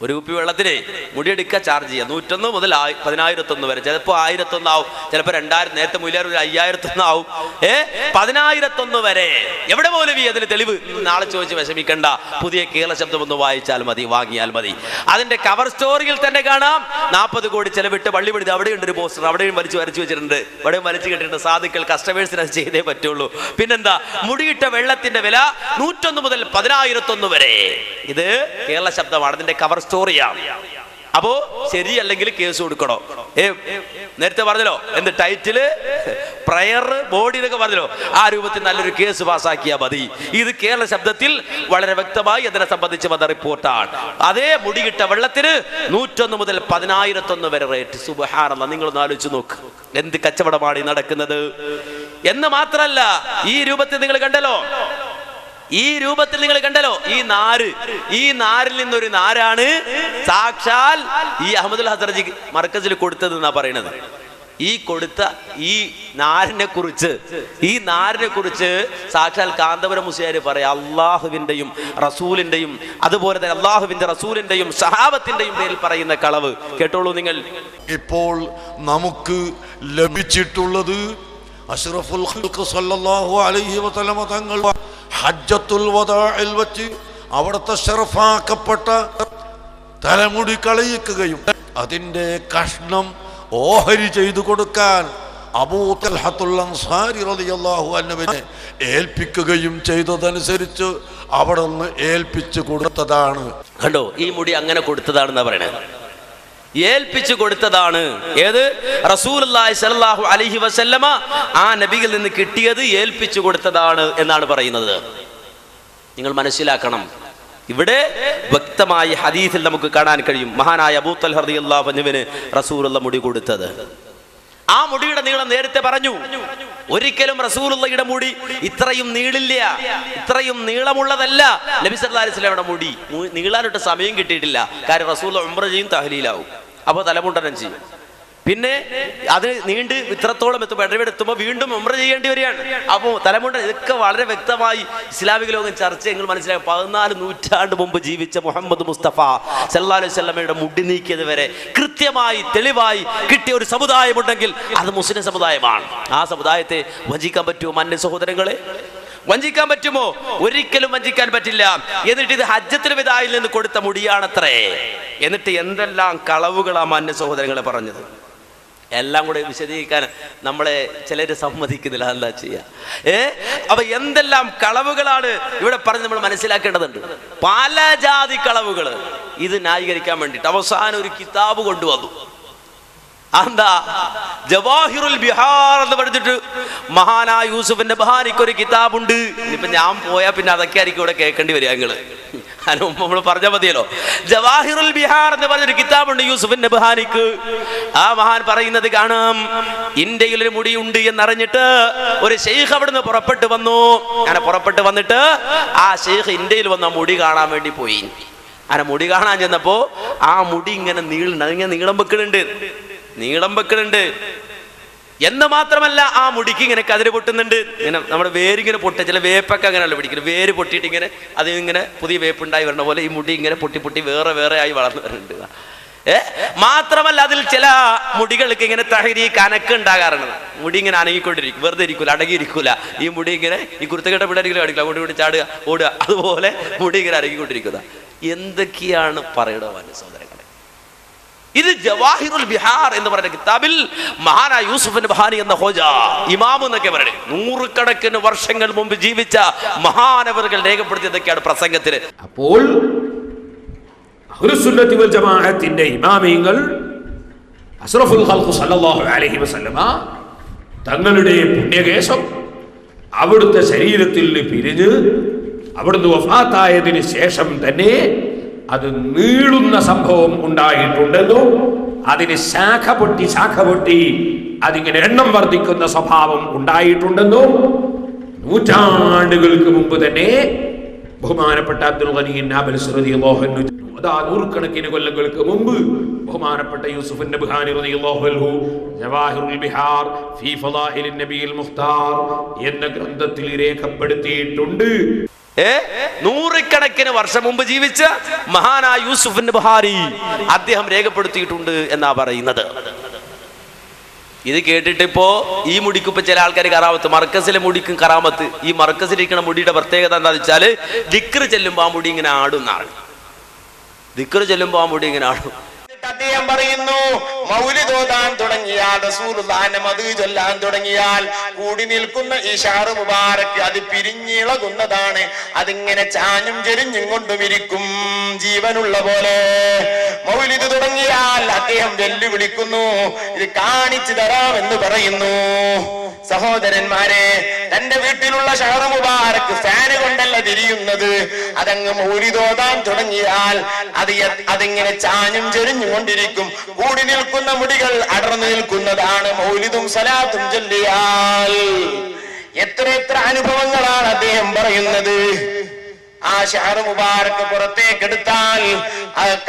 ഒരു കുപ്പി വെള്ളത്തിന് മുടിയെടുക്കുക ചാർജ് ചെയ്യുക 101 മുതൽ 10,001 വരെ. ചിലപ്പോൾ 1,001 ആവും, ചിലപ്പോൾ 2,000, നേരത്തെ മുല്ലാർ 5,001 ആവും. 10,001 വരെ. എവിടെ മൗലവി അതിന് തെളിവ്? നാളെ ചോദിച്ച് വിഷമിക്കണ്ട, പുതിയ കേരള ശബ്ദം ഒന്ന് വായിച്ചാൽ മതി, വാങ്ങിയാൽ മതി. അതിന്റെ കവർ സ്റ്റോറിയിൽ തന്നെ കാണാം 40 കോടി ചെലവിട്ട് പള്ളി പണിത്. അവിടെയുണ്ട് ഒരു പോസ്റ്റർ, അവിടെയും വരച്ചു വെച്ചിട്ടുണ്ട്, ഇവിടെയും വരച്ചു കെട്ടിട്ടുണ്ട്. സാധുക്കൾ കസ്റ്റമേഴ്സിന് അത് ചെയ്തേ പറ്റുള്ളൂ. പിന്നെന്താ? മുടിയിട്ട വെള്ളത്തിന്റെ വില 101 മുതൽ 10,001 വരെ. ഇത് കേരള ശബ്ദമാണ്, അതിന്റെ കവർ സ്റ്റോറിയാണ്. അപ്പോ ശരിയല്ലെങ്കിൽ കേസ് കൊടുക്കണോ? നേരത്തെ പറഞ്ഞല്ലോ എന്ത് ടൈറ്റില്, പ്രയർ, ബോഡി എന്നൊക്കെ പറഞ്ഞല്ലോ. ആ രൂപത്തിൽ നല്ലൊരു കേസ് പാസ്സാക്കിയാൽ മതി. ഇത് കേരള ശബ്ദത്തിൽ വളരെ വ്യക്തമായി അതിനെ സംബന്ധിച്ച് വന്ന റിപ്പോർട്ടാണ്. അതേ മുടികിട്ട വെള്ളത്തിന് 101 മുതൽ 10,001 വരെ റേറ്റ്. സുബ്ഹാനല്ലാഹ്, നിങ്ങളൊന്ന് ആലോചിച്ച് നോക്ക്, എന്ത് കച്ചവടമാണ് ഈ നടക്കുന്നത് എന്ന്. മാത്രല്ല, ഈ രൂപത്തിൽ നിങ്ങൾ കണ്ടല്ലോ, ഈ നാരിൽ നിന്നൊരു നാരാണ് സാക്ഷാൽ ഈ അഹമ്മദുൽ ഹസറജി മർക്കസിൽ കൊടുത്തത് എന്നാ പറയുന്നത്. ഈ കൊടുത്ത ഈ നാരിനെ കുറിച്ച് സാക്ഷാൽ കാന്തപുരം മുസ്ലിയാർ പറയാം, അള്ളാഹുവിന്റെയും റസൂലിന്റെയും അതുപോലെ തന്നെ അള്ളാഹുവിന്റെ റസൂലിന്റെയും സഹാബത്തിന്റെയും പേരിൽ പറയുന്ന കളവ് കേട്ടോളൂ നിങ്ങൾ. ഇപ്പോൾ നമുക്ക് ലഭിച്ചിട്ടുള്ളത് അഷ്റഫുൽ ഖൽഖ് സല്ലല്ലാഹു അലൈഹി വസല്ലമ തങ്ങൾ ഹജ്ജത്തുൽ വദാഇൽ വച്ച് അവിടുത്തെ ശറഫാക്കപ്പെട്ട തലമുടി കളയിക്കുകയും അതിൻ്റെ കഷ്ണം ഓഹരി ചെയ്തു കൊടുക്കാൻ അബൂ തൽഹത്തുൽ അൻസാരി റളിയല്ലാഹു അൻഹുവിനെ ഏൽപ്പിക്കുകയും ചെയ്തതനുസരിച്ച് അവിടെ നിന്ന് ഏൽപ്പിച്ചു കൊടുത്തതാണ്. കണ്ടോ, ഈ മുടി അങ്ങനെ കൊടുത്തതാണെന്നാ പറയണത്, ഏൽപ്പിച്ചു കൊടുത്തതാണ്. ഏത്? റസൂലുള്ളാഹി സ്വല്ലല്ലാഹു അലൈഹി വസല്ലമ ആ നബിയിൽ നിന്ന് കിട്ടിയത് ഏൽപ്പിച്ചു കൊടുത്തതാണ് എന്നാണ് പറയുന്നത്. നിങ്ങൾ മനസ്സിലാക്കണം, ഇവിടെ വ്യക്തമായി ഹദീസിൽ നമുക്ക് കാണാൻ കഴിയും മഹാനായ അബൂ തൽഹ റളിയല്ലാഹു അൻഹുവിന് റസൂലുള്ള മുടി കൊടുത്തത്. ആ മുടിയുടെ നീളം നേരത്തെ പറഞ്ഞു, ഒരിക്കലും റസൂലുള്ളാഹിയുടെ മുടി ഇത്രയും നീളില്ല, ഇത്രയും നീളമുള്ളതല്ല. നബി സല്ലല്ലാഹു അലൈഹി വസല്ലമയുടെ മുടി നീളാനൊട്ട് സമയം കിട്ടിയിട്ടില്ല. കാരണം റസൂൽ ഉംറ ചെയ്യും, തഹ്ലീലാവും, അപ്പോൾ തലമുണ്ടനം ചെയ്യും. പിന്നെ അത് നീണ്ട് ഇത്രത്തോളം എത്തുമ്പോൾ ഇടവെടുത്തുമ്പോൾ വീണ്ടും ഉംറ ചെയ്യേണ്ടി വരികയാണ്. അപ്പോൾ തലമുണ്ട ഇതൊക്കെ വളരെ വ്യക്തമായി ഇസ്ലാമിക ലോകം ചർച്ച നിങ്ങൾ മനസ്സിലാക്കി. 14 നൂറ്റാണ്ട് മുമ്പ് ജീവിച്ച മുഹമ്മദ് മുസ്തഫ സല്ലല്ലാഹു അലൈഹി വസല്ലമയുടെ മുടി നീക്കിയത് വരെ കൃത്യമായി തെളിവായി കിട്ടിയ ഒരു സമുദായമുണ്ടെങ്കിൽ അത് മുസ്ലിം സമുദായമാണ്. ആ സമുദായത്തെ വഞ്ചിക്കാൻ പറ്റുമോ? മാന്യ സഹോദരങ്ങളെ, വഞ്ചിക്കാൻ പറ്റുമോ? ഒരിക്കലും വഞ്ചിക്കാൻ പറ്റില്ല. എന്നിട്ട് ഇത് ഹജ്ജത്തുൽ വിദായിൽ നിന്ന് കൊടുത്ത മുടിയാണത്രേ. എന്നിട്ട് എന്തെല്ലാം കളവുകളാ മാന്യ സഹോദരങ്ങളെ പറഞ്ഞത്. എല്ലാം കൂടെ വിശദീകരിക്കാൻ നമ്മളെ ചിലര് സമ്മതിക്കുന്നില്ല, എന്താ ചെയ്യാ? അപ്പൊ എന്തെല്ലാം കളവുകളാണ് ഇവിടെ പറഞ്ഞ് നമ്മൾ മനസ്സിലാക്കേണ്ടതുണ്ട്. പല ജാതി കളവുകൾ. ഇത് ന്യായീകരിക്കാൻ വേണ്ടിയിട്ട് അവസാനം ഒരു കിതാബ് കൊണ്ടുവന്നു. എന്താ? ജവാഹിറുൽ ബിഹാർ എന്ന് പറഞ്ഞിട്ട് മഹാനായ യൂസുഫിന്റെ ബഹാനിക്ക് ഒരു കിതാബുണ്ട്. ഇനിയിപ്പൊ ഞാൻ പോയാൽ പിന്നെ അതൊക്കെ ആയിരിക്കും ഇവിടെ കേൾക്കേണ്ടി വരിക. ഞങ്ങള് നമ്മൾ പറഞ്ഞാൽ മതിയല്ലോ. ജവാഹിറുൽ ബിഹാർ എന്ന് പറഞ്ഞൊരു കിതാബുണ്ട് യൂസുഫിന്റെ ബഹാനിക്ക്. ആ മഹാൻ പറയുന്നത് കാണാം, ഇന്ത്യയിൽ ഒരു മുടിയുണ്ട് എന്നറിഞ്ഞിട്ട് ഒരു ഷെയ്ഖ് അവിടുന്ന് പുറപ്പെട്ടു വന്നു. അങ്ങനെ പുറപ്പെട്ടു വന്നിട്ട് ആ ഷെയ്ഖ് ഇന്ത്യയിൽ വന്ന മുടി കാണാൻ വേണ്ടി പോയി. അങ്ങനെ മുടി കാണാൻ ചെന്നപ്പോ ആ മുടി ഇങ്ങനെ ഇങ്ങനെ നീളം വെക്കുന്നുണ്ട് എന്ന് മാത്രമല്ല ആ മുടിക്ക് ഇങ്ങനെ കതിര് പൊട്ടുന്നുണ്ട്. ഇങ്ങനെ നമ്മുടെ വേരിങ്ങനെ പൊട്ട, ചില വേപ്പൊക്കെ അങ്ങനെയല്ല പിടിക്കുന്നത്, വേര് പൊട്ടിയിട്ട് ഇങ്ങനെ അതിങ്ങനെ പുതിയ വേപ്പുണ്ടായി വരണ പോലെ ഈ മുടി ഇങ്ങനെ പൊട്ടി പൊട്ടി വേറെ ആയി വളർന്നു വരുന്നുണ്ട്. മാത്രമല്ല അതിൽ ചില മുടികൾക്ക് ഇങ്ങനെ തഹരീക്ക് അനക്കം ഉണ്ടാകാറുണ്ട്. മുടി ഇങ്ങനെ അനങ്ങിക്കൊണ്ടിരിക്കും, വെറുതെ ഇരിക്കൂല, അടങ്ങിയിരിക്കൂല. ഈ മുടി ഇങ്ങനെ ഈ കുരുത്തക്കെട്ട പിള്ളേരിക്കലും അടിക്കില്ല, ഓടി ചാടുക ഓടുക, അതുപോലെ മുടി ഇങ്ങനെ അനങ്ങിക്കൊണ്ടിരിക്കുക. എന്തൊക്കെയാണ് പറയണ സഹോദരങ്ങളെ? ഇത് ജവാഹിറുൽ ബിഹാർ എന്ന് പറയുന്ന കിതാബിൽ മഹാനായ യൂസുഫിന്റെ ബഹാനി എന്ന ഹോജ ഇമാം എന്നൊക്കെ പറയുന്നത് 100 കണക്കിന് വർഷങ്ങൾ മുമ്പ് ജീവിച്ച മഹാനവറുകൾ രേഖപ്പെടുത്തിയതൊക്കെയാണ് പ്രസംഗത്തിന്. അപ്പോൾ അഹ്ലുസുന്നത്തി വൽ ജമാഅത്തിന്റെ ഇമാമിങ്ങൾ അഷ്റഫുൽ ഖൽഖ് സല്ലല്ലാഹു അലൈഹി വസല്ലമ തങ്ങളുടെ പുണ്യകേശം അവിടുത്തെ ശരീരത്തിൽ പിരിഞ്ഞ് അവിടുന്ന് വഫാത്തായതിനു ശേഷം തന്നെ അത് നീളുന്ന സംഭവം ഉണ്ടായിട്ടുണ്ടെന്നും അതിന് ശാഖ പൊട്ടി അതിങ്ങനെ എണ്ണം വർദ്ധിക്കുന്ന സ്വഭാവം ഉണ്ടായിട്ടുണ്ടെന്നും നൂറ്റാണ്ടുകൾക്ക് മുമ്പ് തന്നെ ബഹുമാനപ്പെട്ട അബ്ദുൽ ഗനി നാബൽസി റളിയല്ലാഹു അൻഹു, അതാ 100 കണക്കിന് കൊല്ലങ്ങൾക്ക് മുമ്പ് ബഹുമാനപ്പെട്ട യൂസുഫ് നബ്ഹാനി റളിയല്ലാഹു അൻഹു ജവാഹിറുൽ ബിഹാർ ഫീ ഫളാഇലിൻ നബിയിൽ മുഖ്താർ എന്ന ഗ്രന്ഥത്തിൽ രേഖപ്പെടുത്തിയിട്ടുണ്ട്. 100 കണക്കിന് വർഷം മുമ്പ് ജീവിച്ച മഹാനായ യൂസുഫ് ബഹാരി അദ്ദേഹം രേഖപ്പെടുത്തിയിട്ടുണ്ട് എന്നാ പറയുന്നത്. ഇത് കേട്ടിട്ട് ഇപ്പോ ഈ മുടിക്ക് ഇപ്പൊ ചില ആൾക്കാർ കറാമത്ത്, മർക്കസിലെ മുടിക്കും കറാമത്ത്. ഈ മർക്കസിലിരിക്കുന്ന മുടിയുടെ പ്രത്യേകത എന്താണെന്ന് വെച്ചാല് ദിക്ർ ചെല്ലുമ്പോ ആ മുടി ഇങ്ങനെ ആടുന്നാണ്. ദിക്ർ ചെല്ലുമ്പോ ആ മുടി ഇങ്ങനെ ആടും. അദ്ദേഹം പറയുന്നു, മൗലിദ് ഓതാൻ തുടങ്ങിയാൽ, റസൂലുള്ളാഹിന്റെ മദ്ഹ് ചൊല്ലാൻ തുടങ്ങിയാൽ കൂടി നിൽക്കുന്ന ഈ ഷഹർ മുബാറക്ക് അത് പിരിഞ്ഞിളകുന്നതാണ്. അതിങ്ങനെ ചാഞ്ഞും ചെരിഞ്ഞും കൊണ്ടും ഇരിക്കും, ജീവനുള്ള പോലെ. മൗലിദ് തുടങ്ങിയാൽ അദ്ദേഹം വെല്ലുവിളിക്കുന്നു, ഇത് കാണിച്ചു തരാമെന്ന് പറയുന്നു. സഹോദരന്മാരെ, തന്റെ വീട്ടിലുള്ള ഷഹർ മുബാറക്ക് ഫാന് കൊണ്ടല്ല തിരിയുന്നത്. അതങ്ങ് മൗലിദ് ഓതാൻ തുടങ്ങിയാൽ അതിങ്ങനെ ചാഞ്ഞും ചെരിഞ്ഞും കൊണ്ടിരിക്കും. കൂടി നിൽക്കുന്ന മുടികൾ അടർന്നു നിൽക്കുന്നതാണ് മൗലിദും സലാത്തും ചൊല്ലിയാൽ. എത്ര അനുഭവങ്ങളാണ് അദ്ദേഹം പറയുന്നത്. ആ ഷഹർ മുബാറക്ക് പുറത്തേക്കെടുത്താൽ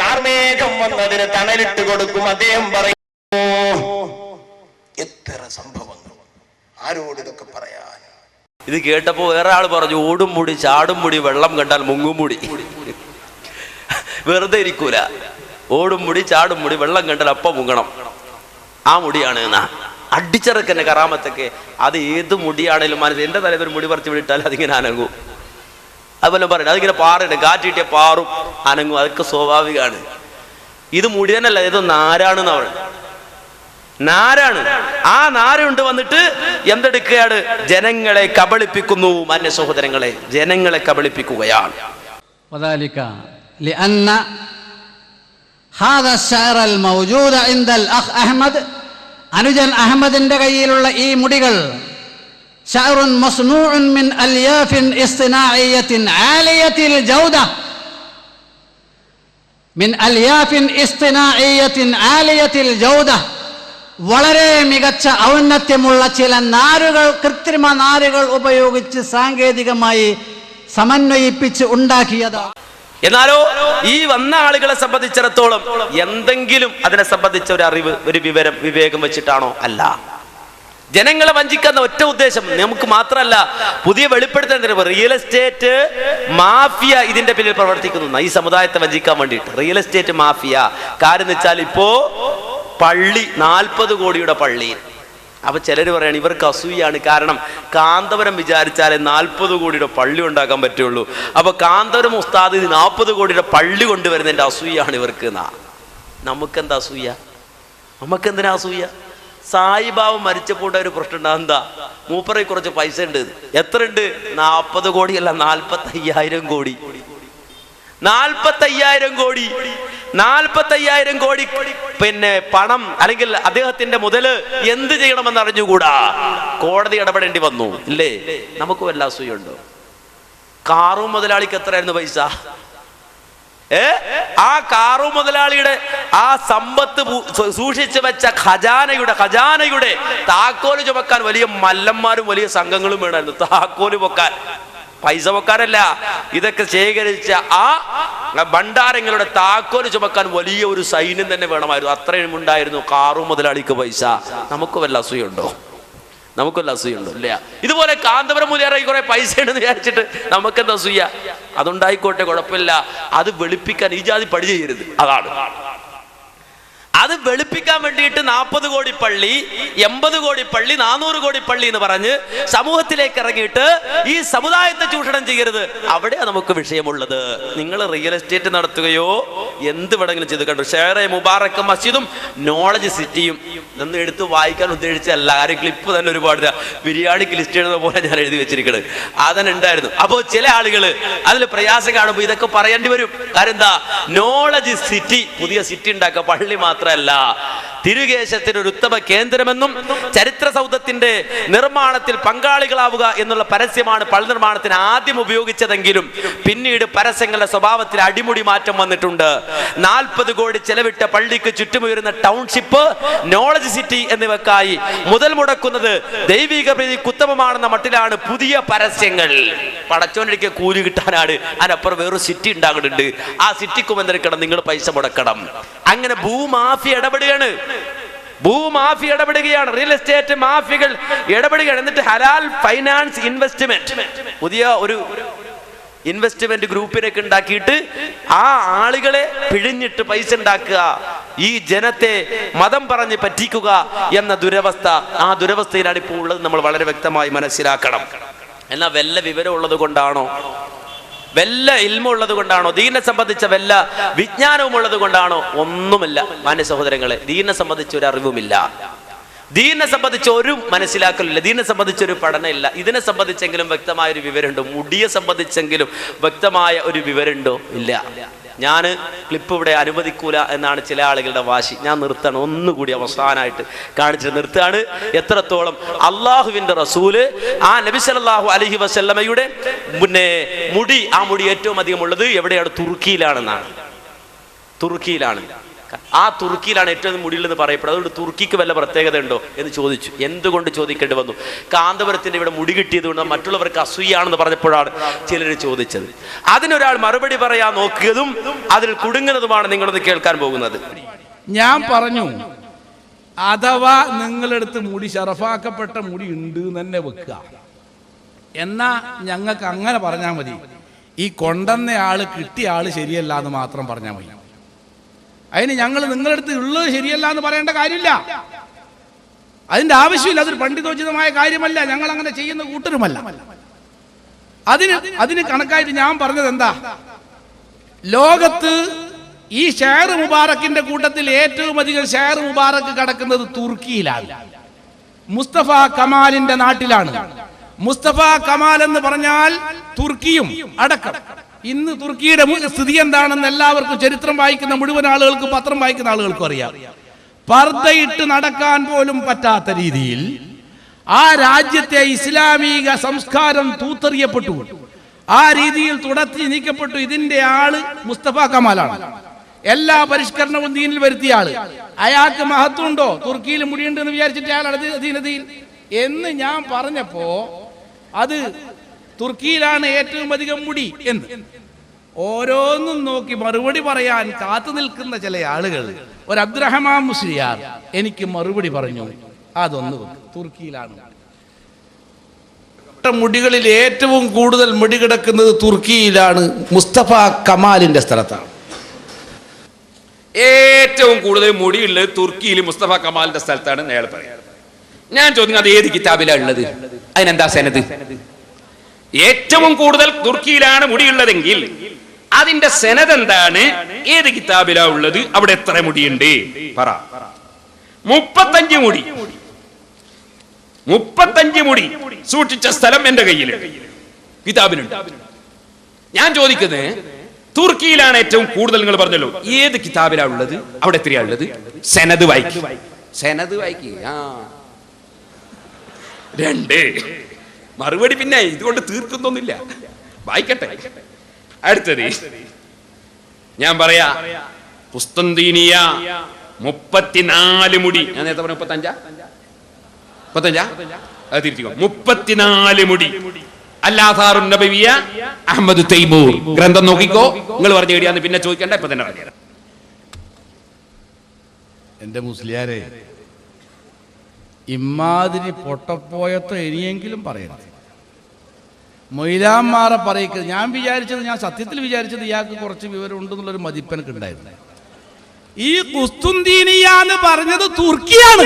കാർമേഘം വന്നതിന് തണലിട്ട് കൊടുക്കും. അദ്ദേഹം പറയുന്നു, എത്ര സംഭവങ്ങൾ, ആരോട് ഇതൊക്കെ പറയാൻ. ഇത് കേട്ടപ്പോ വേറെ ആള് പറഞ്ഞു, ഓടും മുടി ചാടും മുടി വെള്ളം കണ്ടാൽ മുങ്ങും മുടി. വെറുതെ ഇരിക്കൂല, ഓടും മുടി ചാടും മുടി വെള്ളം കണ്ടാൽ അപ്പം മുങ്ങണം, ആ മുടിയാണ് എന്നാ. അടിച്ചിറക്കന്നെ കറാമത്തൊക്കെ. അത് ഏത് മുടിയാണേലും മനസ്സിൽ എന്റെ തലയിൽ ഒരു മുടി പറിച്ച് വിട്ടാൽ അതിങ്ങനെ അനങ്ങും. അതുപോലെ പറയണം, അതിങ്ങനെ പാറുണ്ട്, കാറ്റിട്ടിയ പാറും അനങ്ങും, അതൊക്കെ സ്വാഭാവികമാണ്. ഇത് മുടിയനല്ല, ഇത് നാരാണെന്ന് പറയുന്നത്. നാരാണ്. ആ നാരുണ്ട് വന്നിട്ട് എന്തെടുക്കുകയാണ്? ജനങ്ങളെ കബളിപ്പിക്കുന്നു. മാന്യ സഹോദരങ്ങളെ, ജനങ്ങളെ കബളിപ്പിക്കുകയാണ്. وذلك لأن هذا الشعر الموجود عند الأخ أحمد, അനുജൻ അഹമ്മദിന്റെ കയ്യിലുള്ള ഈ മുടികൾ شعر مصنوع من ألياف اصطناعية عالية الجودة, من ألياف اصطناعية عالية الجودة, വളരെ മികച്ച ഔന്നത്യമുള്ള ചില നാരുകൾ, കൃത്രിമ നാരുകൾ ഉപയോഗിച്ച് സാങ്കേതികമായി സമന്വയിപ്പിച്ച് ഉണ്ടാക്കിയതാണ്. എന്നാലോ ഈ വന്ന ആളുകളെ സംബന്ധിച്ചിടത്തോളം എന്തെങ്കിലും അതിനെ സംബന്ധിച്ച ഒരു അറിവ്, ഒരു വിവരം, വിവേകം വെച്ചിട്ടാണോ? അല്ല. ജനങ്ങളെ വഞ്ചിക്കുന്ന ഒറ്റ ഉദ്ദേശം നമുക്ക് മാത്രമല്ല, പുതിയ വെളിപ്പെടുത്തൽ റിയൽ എസ്റ്റേറ്റ് മാഫിയ ഇതിന്റെ പിന്നിൽ പ്രവർത്തിക്കുന്നു. ഈ സമുദായത്തെ വഞ്ചിക്കാൻ വേണ്ടിയിട്ട് റിയൽ എസ്റ്റേറ്റ് മാഫിയ. കാര്യം എന്ന് വെച്ചാൽ ഇപ്പോ പള്ളി 40 കോടിയുടെ പള്ളി. അപ്പൊ ചിലർ പറയാണ് ഇവർക്ക് അസൂയാണ്. കാരണം കാന്തപുരം വിചാരിച്ചാലേ 40 കോടിയുടെ പള്ളി ഉണ്ടാക്കാൻ പറ്റുള്ളൂ. അപ്പൊ കാന്തപുരം ഉസ്താദ് 40 കോടിയുടെ പള്ളി കൊണ്ടുവരുന്നതിന്റെ അസൂയാണ് ഇവർക്ക് എന്നാ. നമുക്കെന്താ അസൂയ? നമുക്കെന്തിനാ അസൂയ? സായിബാബ മരിച്ചപ്പോൾ ഒരു പ്രശ്നം ഉണ്ടാകും. എന്താ? മൂപ്പറ കുറച്ച് പൈസ ഉണ്ട്. എത്ര ഉണ്ട്? 40 കോടിയല്ല, 45,000 കോടി. 45,000 കോടി. 45,000 കോടി പിന്നെ പണം, അല്ലെങ്കിൽ അദ്ദേഹത്തിന്റെ മുതല് എന്ത് ചെയ്യണമെന്ന് അറിഞ്ഞുകൂടാ. കോടതി ഇടപെടേണ്ടി വന്നു. ഇല്ലേ? നമുക്ക് വല്ല അസൂയുണ്ടോ? കാറൂം മുതലാളിക്ക് എത്രയായിരുന്നു പൈസ? ആ കാറൂം മുതലാളിയുടെ ആ സമ്പത്ത് സൂക്ഷിച്ചു വെച്ച ഖജാനയുടെ താക്കോല് ചുമക്കാൻ വലിയ മല്ലന്മാരും വലിയ സംഘങ്ങളും വേണമായിരുന്നു. താക്കോല് പൊക്കാൻ, പൈസ പൊക്കാനല്ല, ഇതൊക്കെ ശേഖരിച്ച ആ ഭണ്ഡാരങ്ങളുടെ താക്കോല് ചുമക്കാൻ വലിയ ഒരു സൈന്യം തന്നെ വേണമായിരുന്നു. അത്രയും ഉണ്ടായിരുന്നു കാറൂം മുതലാളിക്ക് പൈസ. നമുക്ക് വല്ല അസൂയുണ്ടോ? നമുക്കൊല്ല അസൂയുണ്ടോ? ഇല്ല. ഇതുപോലെ കാന്തപുരം മുതലായി കുറെ പൈസ ഉണ്ടെന്ന് വിചാരിച്ചിട്ട് നമുക്കെന്താ അസൂയ? അതുണ്ടായിക്കോട്ടെ, കുഴപ്പമില്ല. അത് വെളുപ്പിക്കാൻ ഈ ജാതി പണി ചെയ്യരുത്. അതാണ് അത് വെളുപ്പിക്കാൻ വേണ്ടിയിട്ട് 40 കോടി പള്ളി, 80 കോടി പള്ളി, 400 കോടി പള്ളി എന്ന് പറഞ്ഞ് സമൂഹത്തിലേക്ക് ഇറങ്ങിയിട്ട് ഈ സമുദായത്തെ ചൂഷണം ചെയ്യരുത്. അവിടെയാണ് നമുക്ക് വിഷയമുള്ളത്. നിങ്ങൾ റിയൽ എസ്റ്റേറ്റ് നടത്തുകയോ എന്ത് വേണമെങ്കിലും ചെയ്ത് കണ്ടു. ഷെയർ മുബാറക്ക് മസ്ജിദും നോളജ് സിറ്റിയും എന്ന് എടുത്ത് വായിക്കാൻ ഉദ്ദേശിച്ചല്ല. ആരും ക്ലിപ്പ് തന്നെ ഒരുപാട് ബിരിയാണിക്ക് ലിസ്റ്റ് എഴുതുന്ന പോലെ ഞാൻ എഴുതി വെച്ചിരിക്കുന്നത് അതന്നെ ഉണ്ടായിരുന്നു. അപ്പോൾ ചില ആളുകൾ അതിൽ പ്രയാസം കാണുമ്പോൾ ഇതൊക്കെ പറയേണ്ടി വരും. കാരണം എന്താ? നോളജ് സിറ്റി, പുതിയ സിറ്റി ഉണ്ടാക്കുക, പള്ളി മാത്രമല്ല, തിരുകേശത്തിന് ഒരു ഉത്തമ കേന്ദ്രമെന്നും ചരിത്ര സൗധത്തിന്റെ നിർമ്മാണത്തിൽ പങ്കാളികളാവുക എന്നുള്ള പരസ്യമാണ് പള്ളി നിർമ്മാണത്തിന് ആദ്യം ഉപയോഗിച്ചതെങ്കിലും പിന്നീട് പരസ്യങ്ങളുടെ സ്വഭാവത്തിൽ അടിമുടി മാറ്റം വന്നിട്ടുണ്ട്. 40 കോടി ചെലവിട്ട പള്ളിക്ക് ചുറ്റുമുയരുന്ന ടൗൺഷിപ്പ്, നോളജ് സിറ്റി എന്നിവക്കായി മുതൽ മുടക്കുന്നത് ദൈവിക പ്രീതിക്ക് ഉത്തമമാണെന്ന മട്ടിലാണ് പുതിയ പരസ്യങ്ങൾ. പടച്ചോനിക്ക് കൂലി കിട്ടാനാണ്. അതിനപ്പുറം വേറൊരു സിറ്റി ഉണ്ടാകുന്നുണ്ട്. ആ സിറ്റിക്ക് വന്നിരിക്കണം, നിങ്ങൾ പൈസ മുടക്കണം. അങ്ങനെ ഭൂമാഫിയ ഇടപെടുകയാണ്. ഭൂമാഫിയ ഇടപെടുകയാണ്. Real estate മാഫിയകൾ ഇടപെടുകയാണ്. എന്നിട്ട് ഹലാൽ ഫൈനാൻസ് ഇൻവെസ്റ്റ്മെന്റ്, പുതിയ ഒരു ഇൻവെസ്റ്റ്മെന്റ് ഗ്രൂപ്പിനൊക്കെ ഉണ്ടാക്കിയിട്ട് ആ ആളുകളെ പിഴിഞ്ഞിട്ട് പൈസ ഉണ്ടാക്കുക, ഈ ജനത്തെ മതം പറഞ്ഞ് പറ്റിക്കുക എന്ന ദുരവസ്ഥ. ആ ദുരവസ്ഥയിലാണ് ഇപ്പോൾ ഉള്ളത്. നമ്മൾ വളരെ വ്യക്തമായി മനസ്സിലാക്കണം. എന്നാൽ വല്ല വിവരമുള്ളത് കൊണ്ടാണോ? വല്ല ഇൽമുള്ളത് കൊണ്ടാണോ, ദീനെ സംബന്ധിച്ച വല്ല വിജ്ഞാനവും ഉള്ളത് കൊണ്ടാണോ? ഒന്നുമില്ല മാന്യ സഹോദരങ്ങളെ. ദീനെ സംബന്ധിച്ച ഒരു അറിവുമില്ല, ദീനെ സംബന്ധിച്ച് ഒരു മനസ്സിലാക്കലില്ല, ദീനെ സംബന്ധിച്ചൊരു പഠനമില്ല. ഇതിനെ സംബന്ധിച്ചെങ്കിലും വ്യക്തമായ ഒരു വിവരമുണ്ടോ? മുടിയെ സംബന്ധിച്ചെങ്കിലും വ്യക്തമായ ഒരു വിവരമുണ്ടോ? ഇല്ല. ഞാൻ ക്ലിപ്പ് ഇവിടെ അനുവദിക്കൂല എന്നാണ് ചില ആളുകളുടെ വാശി. ഞാൻ നിർത്തണം, ഒന്നുകൂടി അവസാനമായിട്ട് കാണിച്ച് നിർത്തുകയാണ്. എത്രത്തോളം അള്ളാഹുവിൻ്റെ റസൂല് ആ നബി സല്ലല്ലാഹു അലൈഹി വസല്ലമയുടെ മുടി, ആ മുടി ഏറ്റവും അധികം ഉള്ളത് എവിടെയാണ്? തുർക്കിയിലാണെന്നാണ്. തുർക്കിയിലാണ്. ആ തുർക്കിയിലാണ് ഏറ്റവും മുടിയുള്ളതെന്ന് പറയപ്പെടുന്നത്. അതുകൊണ്ട് തുർക്കിക്ക് വല്ല പ്രത്യേകത ഉണ്ടോ എന്ന് ചോദിച്ചു. എന്തുകൊണ്ട് ചോദിക്കേണ്ടി വന്നു? കാന്തപുരത്തിന്റെ ഇവിടെ മുടി കിട്ടിയത് കൊണ്ട് മറ്റുള്ളവർക്ക് അസൂയാണെന്ന് പറഞ്ഞപ്പോഴാണ് ചിലർ ചോദിച്ചത്. അതിനൊരാൾ മറുപടി പറയാൻ നോക്കിയതും അതിൽ കുടുങ്ങുന്നതുമാണ് നിങ്ങളൊന്ന് കേൾക്കാൻ പോകുന്നത്. ഞാൻ പറഞ്ഞു, അഥവാ നിങ്ങളെടുത്ത് മുടി ഷറഫാക്കപ്പെട്ട മുടി ഉണ്ട് എന്ന് തന്നെ വെക്കുക. എന്നാ ഞങ്ങൾക്ക് അങ്ങനെ പറഞ്ഞാൽ മതി. ഈ കൊണ്ടുവന്ന ആള് കിട്ടിയ ആള് ശരിയല്ല എന്ന് മാത്രം പറഞ്ഞാൽ മതി. അതിന് ഞങ്ങൾ നിങ്ങളടുത്ത് ഉള്ളത് ശരിയല്ല എന്ന് പറയേണ്ട കാര്യമില്ല. അതിന്റെ ആവശ്യമില്ല. അതൊരു പണ്ഡിതോചിതമായ കാര്യമല്ല. ഞങ്ങൾ അങ്ങനെ ചെയ്യുന്ന കൂട്ടരുമല്ല. അതിന് കണക്കായിട്ട് ഞാൻ പറഞ്ഞത് എന്താ, ലോകത്ത് ഈ ഷെയർ മുബാറക്കിന്റെ കൂട്ടത്തിൽ ഏറ്റവും അധികം ഷെയർ മുബാറക്ക് കിടക്കുന്നത് തുർക്കിയിലാണ്, മുസ്തഫ കമാലിന്റെ നാട്ടിലാണ്. മുസ്തഫ കമാൽ എന്ന് പറഞ്ഞാൽ തുർക്കിയും അടക്കം. ഇന്ന് തുർക്കിയുടെ സ്ഥിതി എന്താണെന്ന് എല്ലാവർക്കും, ചരിത്രം വായിക്കുന്ന മുഴുവൻ ആളുകൾക്കും പത്രം വായിക്കുന്ന ആളുകൾക്കും അറിയാം. പർദ്ദയിട്ട് നടക്കാൻ പോലും പറ്റാത്ത രീതിയിൽ ആ രാജ്യത്തെ ഇസ്ലാമിക സംസ്കാരം തൂത്തെറിയപ്പെട്ടു. ആ രീതിയിൽ തുടർത്തി നീക്കപ്പെട്ടു. ഇതിന്റെ ആള് മുസ്തഫ കമാലാണ്. എല്ലാ പരിഷ്കരണവും ദീനിൽ വരുത്തിയ ആള്. അയാൾക്ക് മഹത്വമുണ്ടോ? തുർക്കിയിൽ മുടിയുണ്ടെന്ന് വിചാരിച്ചിട്ട് അയാൾ ദീനദീൻ എന്ന് ഞാൻ പറഞ്ഞപ്പോ അത് തുർക്കിയിലാണ് ഏറ്റവും അധികം മുടി എന്ന് ഓരോന്നും നോക്കി മറുപടി പറയാൻ കാത്തു നിൽക്കുന്ന ചില ആളുകൾ, ഒരു അബ്ദുറഹ്മാൻ മുസ്ലിയാർ എനിക്ക് മറുപടി പറഞ്ഞു, അതൊന്ന് തുർക്കിയിലാണ്. മുടികളിൽ ഏറ്റവും കൂടുതൽ മുടി കിടക്കുന്നത് തുർക്കിയിലാണ്, മുസ്തഫ കമാലിന്റെ സ്ഥലത്താണ്. ഏറ്റവും കൂടുതൽ മുടിയുള്ളത് തുർക്കിയിൽ മുസ്തഫ കമാലിന്റെ സ്ഥലത്താണ് അയാൾ പറയാം. ഞാൻ ചോദിക്കുന്നത് അത് ഏത് കിതാബിലാണ് ഉള്ളത്? അതിനെന്താ സനദ്? ഏറ്റവും കൂടുതൽ തുർക്കിയിലാണ് മുടിയുള്ളതെങ്കിൽ അതിന്റെ സനദ് എന്താണ്? ഏത് കിതാബിലാ ഉള്ളത്? അവിടെ എത്ര മുടിയുണ്ട് പറ. 35 മുടി. 35 മുടി സൂക്ഷിച്ച സ്ഥലം എന്റെ കയ്യിൽ കിതാബിലുണ്ട്. ഞാൻ ചോദിക്കുന്നത് തുർക്കിയിലാണ് ഏറ്റവും കൂടുതൽ. നിങ്ങൾ പറഞ്ഞല്ലോ, ഏത് കിതാബിലാ ഉള്ളത്? അവിടെ എത്രയാ ഉള്ളത്? സനദ് വായിക്കും. സനദ് വായിക്കും. ആ 2 മറുപടി പിന്നെ ഇതുകൊണ്ട് തീർക്കുന്നൊന്നുമില്ല. വായിക്കട്ടെ. അടുത്തത് ഞാൻ പറയാ, കുസ്തന്തീനിയ 34 മുടി. ഞാൻ നേരത്തെ പറഞ്ഞ 35 അത് തിരിച്ചോ. 34 മുടി. അല്ലാഥാറുൻ നബവിയ അഹ്മദ് തൈമൂർ ഗ്രന്ഥം നോക്കിക്കോ. നിങ്ങൾ പറഞ്ഞു കേടിയാന്ന് പിന്നെ ചോദിക്കണ്ട, ഇപ്പൊ തന്നെ പറഞ്ഞു. എന്റെ മുസ്ലിയാരെ, ഇമാതിരി പൊട്ടപ്പോയത്തോ ഇനിയെങ്കിലും പറയരുത്. മൊയ്ലാന്മാരെ പറയിക്കരുത്. ഞാൻ സത്യത്തിൽ വിചാരിച്ചത് ഇയാൾക്ക് കുറച്ച് വിവരം ഉണ്ടെന്നുള്ളൊരു മതിപ്പനക്ക് ഉണ്ടായിരുന്നു. ഈ കുസ്തുന്തീനിയ എന്ന് പറഞ്ഞത് തുർക്കിയാണ്.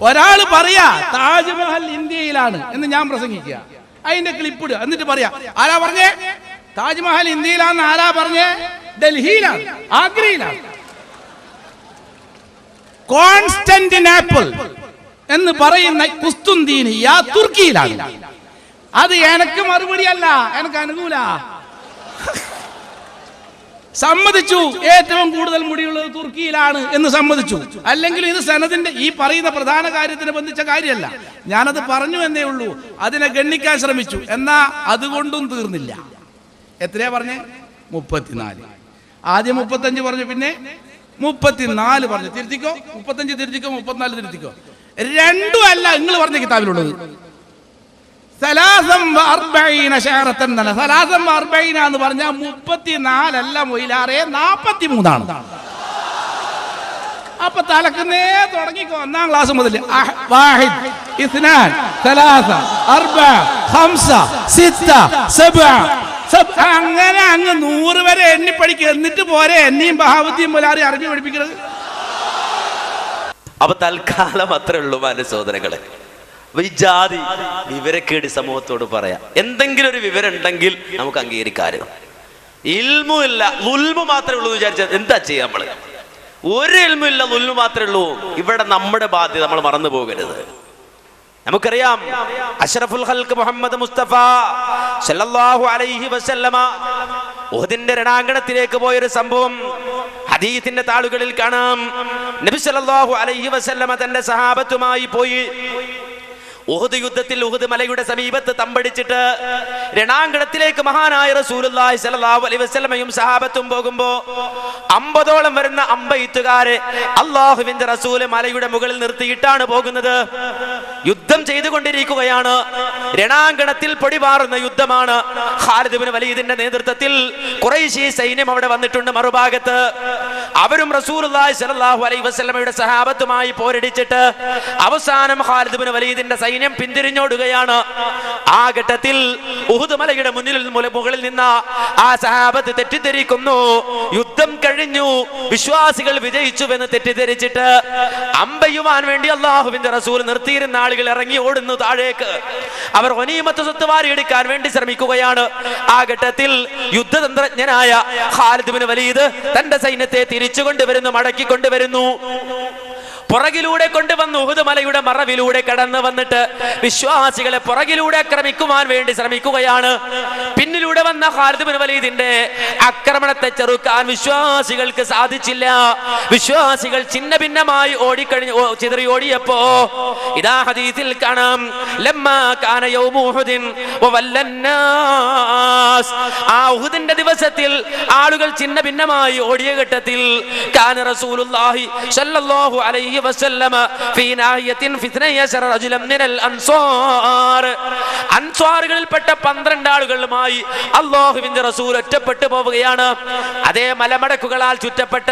ഒരാള് പറയാ താജ്മഹൽ ഇന്ത്യയിലാണ് എന്ന് ഞാൻ പ്രസംഗിക്കുക, അതിന്റെ ക്ലിപ്പിടുക, എന്നിട്ട് പറയാ ആരാ പറഞ്ഞേ താജ്മഹൽ ഇന്ത്യയിലാണെന്ന്? ആരാ പറഞ്ഞേ? ഡൽഹിയിലാണ്, ആഗ്രയിലാണ്. കോൺസ്റ്റന്റിനോപ്പിൾ എന്ന് പറയുന്ന കുസ്തുന്തീനിയ തുർക്കിയിലാണ്. അത് എനക്ക് മറുപടിയല്ല, എനക്ക് അനുകൂല. സമ്മതിച്ചു ഏറ്റവും കൂടുതൽ മുടിയുള്ളത് തുർക്കിയിലാണ് എന്ന് സമ്മതിച്ചു. അല്ലെങ്കിൽ ഇത് സനദിന്റെ ഈ പറയുന്ന പ്രധാന കാര്യത്തിന് ബന്ധിച്ച കാര്യമല്ല. ഞാനത് പറഞ്ഞു എന്നേ ഉള്ളൂ. അതിനെ ഗണ്ണിക്കാൻ ശ്രമിച്ചു. എന്നാ അതുകൊണ്ടും തീർന്നില്ല. എത്രയാ പറഞ്ഞേ? 34. ആദ്യം 35 പറഞ്ഞു, പിന്നെ 34 പറഞ്ഞു. തിരുത്തിക്കോ, 35 തിരുത്തിക്കോ, 34 തിരുത്തിക്കോ. രണ്ടും അല്ല നിങ്ങൾ പറഞ്ഞ കിതാബിലുള്ളത്. 43 എന്ന് പറഞ്ഞാൽ 34 അല്ല മൊയിലാറേ, 43. അപ്പൊ തലക്കുന്നേ തുടങ്ങിക്കോ. 1ാം ക്ലാസ് മുതൽ വാഹിദ്, ഇസ്നാൻ, സലാസ, അർബ, ഖംസ, സിത്ത, സബ, അങ്ങനെ അങ്ങ് 100 വരെ എണ്ണി പഠിക്കുക. എന്നിട്ട് പോരെ എന്നെയും ബഹാവത്തിയും മൊയിലാറേയും അറബി പഠിപ്പിക്കുന്നത്. അപ്പൊ തൽക്കാലം അത്രേ ഉള്ളൂ മാന്യ സഹോദരങ്ങളെ. ഈ ജാതി വിവരക്കേട് സമൂഹത്തോട് പറയാം. എന്തെങ്കിലും ഒരു വിവരം ഉണ്ടെങ്കിൽ നമുക്ക് അംഗീകരിക്കാമല്ലോ. ഇൽമുമില്ല, ളുൽമു മാത്രമേ ഉള്ളൂ എന്ന് വിചാരിച്ചാൽ എന്താ ചെയ്യാം? നമ്മള് ഒരു ഇൽമുമില്ല, ളുൽമു മാത്രമേ ഉള്ളൂ. ഇവിടെ നമ്മുടെ ബാധ്യത നമ്മൾ മറന്നു പോകരുത്. നമുക്കറിയാം അഷ്റഫുൽ ഖൽഖ് മുഹമ്മദ് മുസ്തഫ സല്ലല്ലാഹു അലൈഹി വസല്ലമ ഉഹദിന്റെ രണാങ്കണത്തിലേക്ക് പോയൊരു സംഭവം ഹദീസിന്റെ താളുകളിൽ കാണാം. നബി സല്ലല്ലാഹു അലൈഹി വസല്ലമ തന്റെ സഹാബത്തുമായി പോയി ഉഹദ് യുദ്ധത്തിൽ ഉഹദ് മലയുടെ സമീപത്ത് തമ്പടിച്ചിട്ട് രണാങ്കണത്തിലേക്ക് മഹാനായ റസൂലുള്ളാഹി സ്വല്ലല്ലാഹു അലൈഹി വസല്ലമയും സഹാബത്തും പോകുമ്പോ 50ഓളം വരുന്ന അമ്പെയ്ത്തുകാരെ അല്ലാഹുവിന്റെ റസൂല് മലയുടെ മുകളിൽ നിർത്തിയിട്ടാണ് പോകുന്നത്. യുദ്ധം ചെയ്തുകൊണ്ടിരിക്കുകയാണ്. രണാങ്കണത്തിൽ പൊടിപാറുന്ന യുദ്ധമാണ്. ഖാലിദ് ഇബ്നു വലീദിന്റെ നേതൃത്വത്തിൽ ഖുറൈശി സൈന്യം അവിടെ വന്നിട്ടുണ്ട്. മറുഭാഗത്ത് അവരും റസൂലുള്ളാഹി സ്വല്ലല്ലാഹു അലൈഹി വസല്ലമയുടെ സഹാബത്തുമായി പോരടിച്ചിട്ട് അവസാനം ഖാലിദ് ഇബ്നു വലീദിന്റെ സൈന്യം പിന്തിരിഞ്ഞോടുകയാണ്. ആ ഘട്ടത്തിൽ ഉഹുദ് മലയുടെ മുകളിൽ നിന്ന ആ സഹാബത്ത് തെറ്റിദ്ധരിക്കുന്നു, യുദ്ധം കഴിഞ്ഞു, വിശ്വാസികൾ വിജയിച്ചുവെന്ന് തെറ്റിദ്ധരിച്ചിട്ട് അമ്പെയ്യുവാൻ വേണ്ടി അല്ലാഹുവിന്റെ റസൂൽ നിർത്തിയിരുന്ന ആളുകൾ ഇറങ്ങി ഓടുന്നു താഴേക്ക്. അവർ ഗനീമത്ത് സ്വത്ത് വാരിയെടുക്കാൻ വേണ്ടി ശ്രമിക്കുകയാണ്. ആ ഘട്ടത്തിൽ യുദ്ധതന്ത്രജ്ഞനായ ഖാലിദ് ഇബ്നു വലീദ് തന്റെ സൈന്യത്തെ തിരിച്ചു കൊണ്ടുവരുന്നു, മടക്കി കൊണ്ടുവരുന്നു. പുറകിലൂടെ കൊണ്ടുവന്ന് ഉഹുദ് മലയുടെ മറവിലൂടെ കടന്നു വന്നിട്ട് വിശ്വാസികളെ പുറകിലൂടെ ആക്രമിക്കുവാൻ വേണ്ടി ശ്രമിക്കുകയാണ്. പിന്നിലൂടെ വന്ന ഖാലിദ് ഇബ്നു വലീദിന്റെ ആക്രമണത്തെ ചെറുക്കാൻ വിശ്വാസികൾക്ക് സാധിച്ചില്ല. വിശ്വാസികൾ ഛിന്ന ഭിന്നമായി ചിതറി ഓടിയപ്പോ ഇതാ ഹദീസിൽ കാണാം, ലമ്മാ കാന യൗമു ഉഹുദിൻ വവല്ലന്നാസ്, ആ ഉഹുദിന്റെ ദിവസത്തിൽ ആളുകൾ ഛിന്ന ഭിന്നമായി ഓടിയ ഘട്ടത്തിൽ കാന റസൂലുള്ളാഹി സ്വല്ലല്ലാഹു അലൈഹി വസല്ലമ ഫീ നാഹിയത്തിൻ 12 റജുലൻ മിനൽ അൻസാർ, അൻസാറുകളിൽപ്പെട്ട 12 ആളുകളുമായി അല്ലാഹുവിന്റെ റസൂൽ ഒറ്റപ്പെട്ടു പോവുകയാണ്. അതേ മലമടക്കുകളാൽ ചുറ്റപ്പെട്ട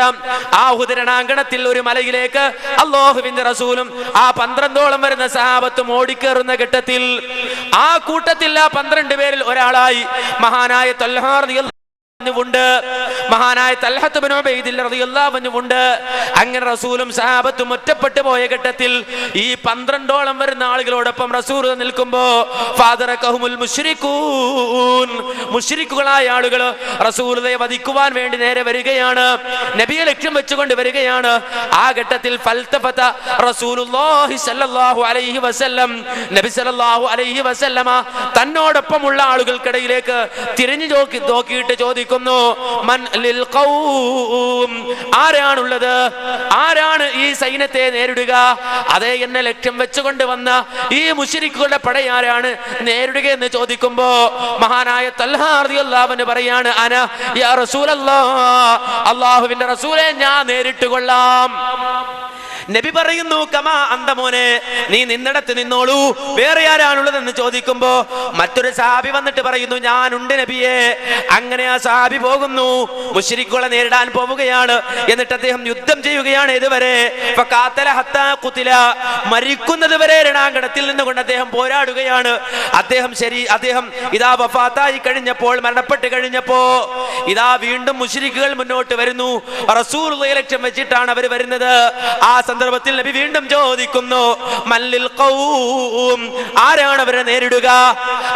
ആ ഉഹുദ് രണാങ്കണത്തിൽ ഒരു മലയിലേക്ക് അല്ലാഹുവിന്റെ റസൂലും ആ 12ഓളം വരുന്ന സഹാബത്തും ഓടിക്കേറുന്ന ഘട്ടത്തിൽ ആ കൂട്ടത്തിൽ ആ 12 പേരിൽ ഒരാളായി മഹാനായ തൽഹാ റളിയല്ലാഹു ഉണ്ട്, മഹാനായ തൽഹത്ത് ഇബ്നു ഉബൈദില്ല റളിയല്ലാഹു അൻഹു ഉണ്ട്. അങ്ങനെ റസൂലും സഹാബത്തും ഒറ്റപ്പെട്ടു പോയ ഘട്ടത്തിൽ ഈ 12ഓളം വരുന്ന ആളുകളോടൊപ്പം റസൂൽ നിൽക്കുമ്പോ ഫാദറകഹുൽ മുശ്രികൂൻ, മുശ്രിക്കുകളായ ആളുകൾ റസൂലുള്ളാഹിയെ വധിക്കുവാൻ വേണ്ടി നേരെ വരികയാണ്, നബിയെ ലക്ഷ്യം വെച്ചുകൊണ്ട് വരികയാണ്. ആ ഘട്ടത്തിൽ ഫൽതഫത റസൂലുള്ളാഹി സ്വല്ലല്ലാഹു അലൈഹി വസല്ലം, നബി സ്വല്ലല്ലാഹു അലൈഹി വസല്ലമ തന്നോടൊപ്പമുള്ള ആളുകൾക്കിടയിലേക്ക് തിരിഞ്ഞു നോക്കിയിട്ട് ചോദിക്കും, മൻ ലിൽ ഖൗം, ആരാണുള്ളത്, ആരാണ് ഈ സൈന്യത്തെ നേരിടുക? അതേ, എന്നെ ലക്ഷ്യം വെച്ചുകൊണ്ട് വന്ന ഈ മുശ്രിക്കുകളുടെ പടയാരാണ് നേരിടുക എന്ന് ചോദിക്കുമ്പോ മഹാനായ തൽഹാ റളിയല്ലാഹു അൻഹു പറയാണ്, അന യാ റസൂലല്ലാഹ്, അല്ലാഹുവിന്റെ റസൂലേ ഞാൻ നേരിട്ട് കൊള്ളാം. നബി പറയുന്നു, കമാ അന്ത മോനെ, നീ നിന്നിടത്ത് നിന്നോളൂ, വേറെ ആരാണുള്ളതെന്ന് ചോദിക്കുമ്പോ മറ്റൊരു സഹാബി വന്നിട്ട് പറയുന്നു, ഞാനുണ്ട് നബിയെ. അങ്ങനെ ആ സഹാബി പോകുന്നു, മുശ്രിക്കുകളെ നേരിടാൻ പോവുകയാണ്. എന്നിട്ട് അദ്ദേഹം യുദ്ധം ചെയ്യുകയാണ്. ഇതുവരെ മരിക്കുന്നത് വരെ രണാങ്കണത്തിൽ നിന്നുകൊണ്ട് അദ്ദേഹം പോരാടുകയാണ്. അദ്ദേഹം ഇതാ വഫാത്തായി കഴിഞ്ഞപ്പോൾ, മരണപ്പെട്ട് കഴിഞ്ഞപ്പോ ഇതാ വീണ്ടും മുശ്രിക്കുകൾ മുന്നോട്ട് വരുന്നു. റസൂലുള്ളാഹിയെ ലക്ഷ്യം വെച്ചിട്ടാണ് അവർ വരുന്നത്. ആ സന്ദർഭത്തിൽ നബി വീണ്ടും ചോദിക്കുന്നു, മല്ലിൽ ഖൗം, ആരാണ് അവരെ നേരിടുക?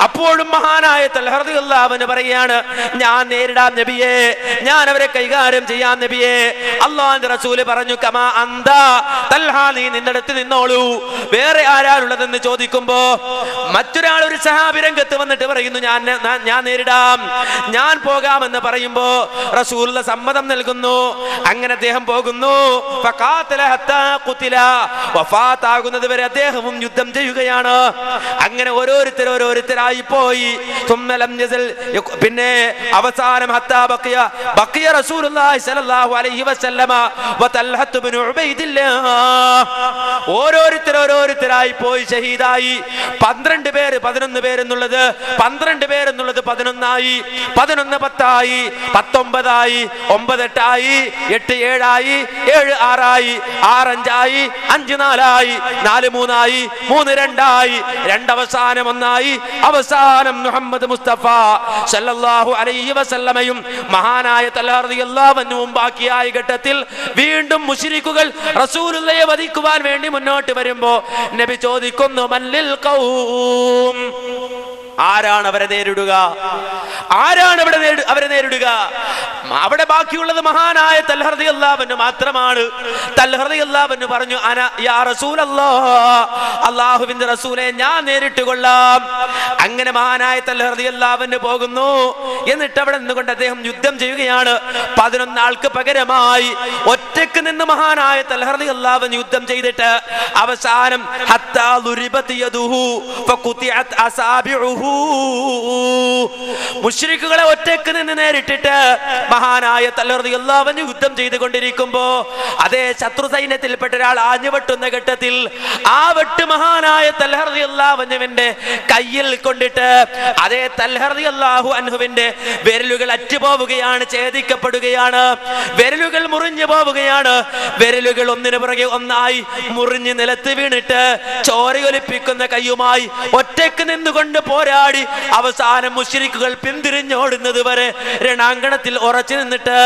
അപ്പോഴും മഹാനായ തൽഹാ റളിയല്ലാഹു അൻഹു പറയാണ്, ഞാൻ നേരിടാം നബിയെ, ഞാൻ അവരെ കൈകാര്യം ചെയ്യാം നബിയെ. അല്ലാഹുവിന്റെ റസൂല് പറഞ്ഞു, കമാ അന്ത, തൽഹാ നീ നിന്നിടത്ത് നിന്നോളൂ, വേറെ ആരാളുള്ളതെന്ന് ചോദിക്കുമ്പോ മറ്റൊരാൾ, ഒരു സഹാബി രംഗത്ത് വന്നിട്ട് പറയുന്നു, ഞാൻ നേരിടാം, ഞാൻ പോകാമെന്ന് പറയുമ്പോ റസൂലുള്ള സമ്മതം നൽകുന്നു. അങ്ങനെ അദ്ദേഹം പോകുന്നു. വഫാത്താകുന്നത് വരെ അദ്ദേഹവും യുദ്ധം ചെയ്യുകയാണ്. അങ്ങനെ ഓരോരുത്തരായി പോയി. പിന്നെ അവസാനം ബഖിയ റസൂലുള്ളാഹി സ്വല്ലല്ലാഹു അലൈഹി വസല്ലമ വതൽഹത്ത് ഇബ്നു ഉബൈദില്ലാഹ്, ഓരോരുത്തരായി പോയി ഷഹീദായി. 12 പേര് 11 പേരെന്നുള്ളത് 12 പേരെന്നുള്ളത് 11 ആയി, 11 10 ആയി, 19 ആയി, 9 8 ആയി, 8 7 ആയി, 7 6 ആയി, 6 6-5 5-4 4-3 3-2 2 അവസാനം 1 അവസാനം മുഹമ്മദ് മുസ്തഫ സല്ലല്ലാഹു അലൈഹി വസല്ലമയും മഹാനായ തൽഹ റളിയല്ലാഹു അൻഹുവും ബാക്കിയായ ഘട്ടത്തിൽ വീണ്ടും മുശ്രിക്കുകൾ റസൂലുള്ളാഹിയെ വധിക്കുവാൻ വേണ്ടി മുന്നോട്ട് വരുമ്പോൾ നബി ചോദിക്കുന്നു മല്ലിൽ ഖൗം, ആരാണ് അവരെ നേരിടുക? ആരാണ് അവരെ നേരിടുക? അവിടെ ബാക്കിയുള്ളത് മഹാനായ തൽഹ റളിയല്ലാഹു അൻഹു മാത്രമാണ്. തൽഹ റളിയല്ലാഹു അൻഹു പറഞ്ഞു അന യാ റസൂലല്ലാഹ്, അല്ലാഹുവിന്റെ റസൂലേ ഞാൻ നേരിട്ട് കൊള്ളാം. അങ്ങനെ മഹാനായ തൽഹ റളിയല്ലാഹു അൻഹു പോകുന്നു. എന്നിട്ട് അവിടെ നിന്നുകൊണ്ട് അദ്ദേഹം യുദ്ധം ചെയ്യുകയാണ്. 11 ആൾക്ക് പകരമായി ഒറ്റക്ക് നിന്ന് മഹാനായ തൽഹ റളിയല്ലാഹു അൻഹു യുദ്ധം ചെയ്തിട്ട് അവസാനം ഹത്താ ദുരിബത് യദുഹു ഫഖുതിഅത് അസാബിഉഹു, മുശ്രിക്കുകളെ ഒറ്റക്ക് നിന്ന് നേരിട്ടിട്ട് മഹാനായ തൽഹ റളിയല്ലാഹു അൻഹു യുദ്ധം ചെയ്തുകൊണ്ടിരിക്കുമ്പോ അതേ ശത്രു സൈന്യത്തിൽപ്പെട്ട ഒരാൾ ആഞ്ഞുവെട്ടുന്ന ഘട്ടത്തിൽ ആ വെട്ട് മഹാനായ തൽഹ റളിയല്ലാഹു അൻഹുവിന്റെ കയ്യിൽ കൊണ്ടിട്ട് അതേ തൽഹ റളിയല്ലാഹു അൻഹുവിന്റെ വിരലുകൾ അറ്റുപോവുകയാണ്, ഛേദിക്കപ്പെടുകയാണ്, വിരലുകൾ മുറിഞ്ഞു പോവുകയാണ്. വിരലുകൾ ഒന്നിനു പുറകെ ഒന്നായി മുറിഞ്ഞ് നിലത്ത് വീണിട്ട് ചോരയൊലിപ്പിക്കുന്ന കയ്യുമായി ഒറ്റക്ക് നിന്നുകൊണ്ട് പോരാടി അവസാനം മുശ്രിക്കുകൾ പിന്തിരിഞ്ഞോടുന്നത് വരെ രണാങ്കണത്തിൽ ഉറച്ചു നിന്നിട്ട്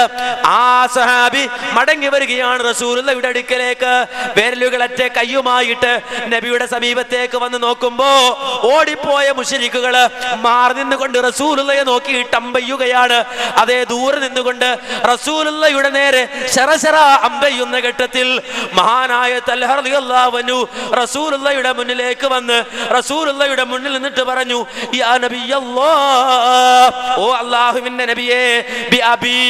ആ സഹാബി മടങ്ങി വരികയാണ് റസൂലുള്ളാഹിയുടെ അടുക്കലേക്ക്. വിരലുകളറ്റ കയ്യുമായിട്ട് നബിയുടെ സമീപത്തേക്ക് വന്ന് നോക്കുമ്പോ ഓടിപ്പോയ മുശ്രിക്കുകള് മാറി നിന്നുകൊണ്ട് റസൂലുള്ളാഹിയെ നോക്കിയിട്ട് അമ്പയ്യുകയാണ്. അതേ ദൂരെ നിന്നുകൊണ്ട് റസൂലുള്ളാഹിയുടെ നേരെ ശരശര അമ്പയ്യുന്ന ഘട്ടത്തിൽ മഹാനായ തൽഹ റളിയല്ലാഹു അൻഹു റസൂലുള്ളാഹിയുടെ മുന്നിലേക്ക് വന്ന് റസൂലുള്ളാഹിയുടെ മുന്നിൽ നിന്നിട്ട് പറഞ്ഞു യാ നബിയല്ലാഹ്, ഓ അല്ലാഹുവിന്റെ നബിയേ, ബി അബി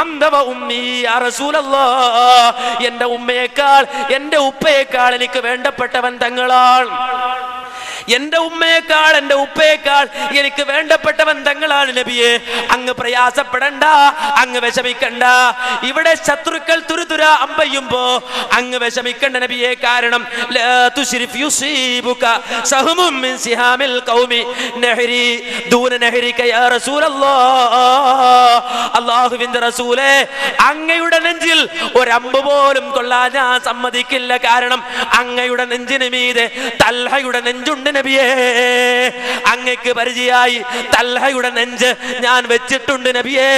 അൻത വ ഉമ്മി യാ റസൂലല്ലാഹ്, എന്റെ ഉമ്മയേക്കാൾ എന്റെ ഉപ്പയേക്കാൾ എനിക്ക് വേണ്ടപ്പെട്ടവൻ തങ്ങളാണ്. എന്റെ ഉമ്മയേക്കാൾ എന്റെ ഉപ്പയേക്കാൾ എനിക്ക് വേണ്ടപ്പെട്ടവൻ തങ്ങളാണ് നബിയെ. അങ്ങ് പ്രയാസപ്പെടണ്ട, അങ്ങ് വിഷമിക്കണ്ട. ഇവിടെ ശത്രുക്കൾ തുരുതുര അമ്പയ്യുമ്പോ അങ്ങ് വിഷമിക്കണ്ട നബിയെ. കാരണം ലാ തുശ്രിഫ് യുസീബുക സഹമും മിൻ സിഹാമിൽ ഖൗമി നഹരി ദൂന നഹരിക യാ റസൂലല്ലാഹ്, അല്ലാഹുവിന്റെ റസൂലേ, അങ്ങയുടെ നെഞ്ചിൽ ഒരമ്പ് പോലും കൊള്ളാൻ ഞാൻ സമ്മതിക്കില്ല. കാരണം അങ്ങയുടെ നെഞ്ചിന് മീതെ തൽഹയുടെ നെഞ്ചുണ്ട് നബിയേ. അങ്ങക്ക് പരിചയായി തൽഹയുടെ നെഞ്ച് ഞാൻ വെച്ചിട്ടുണ്ട് നബിയേ.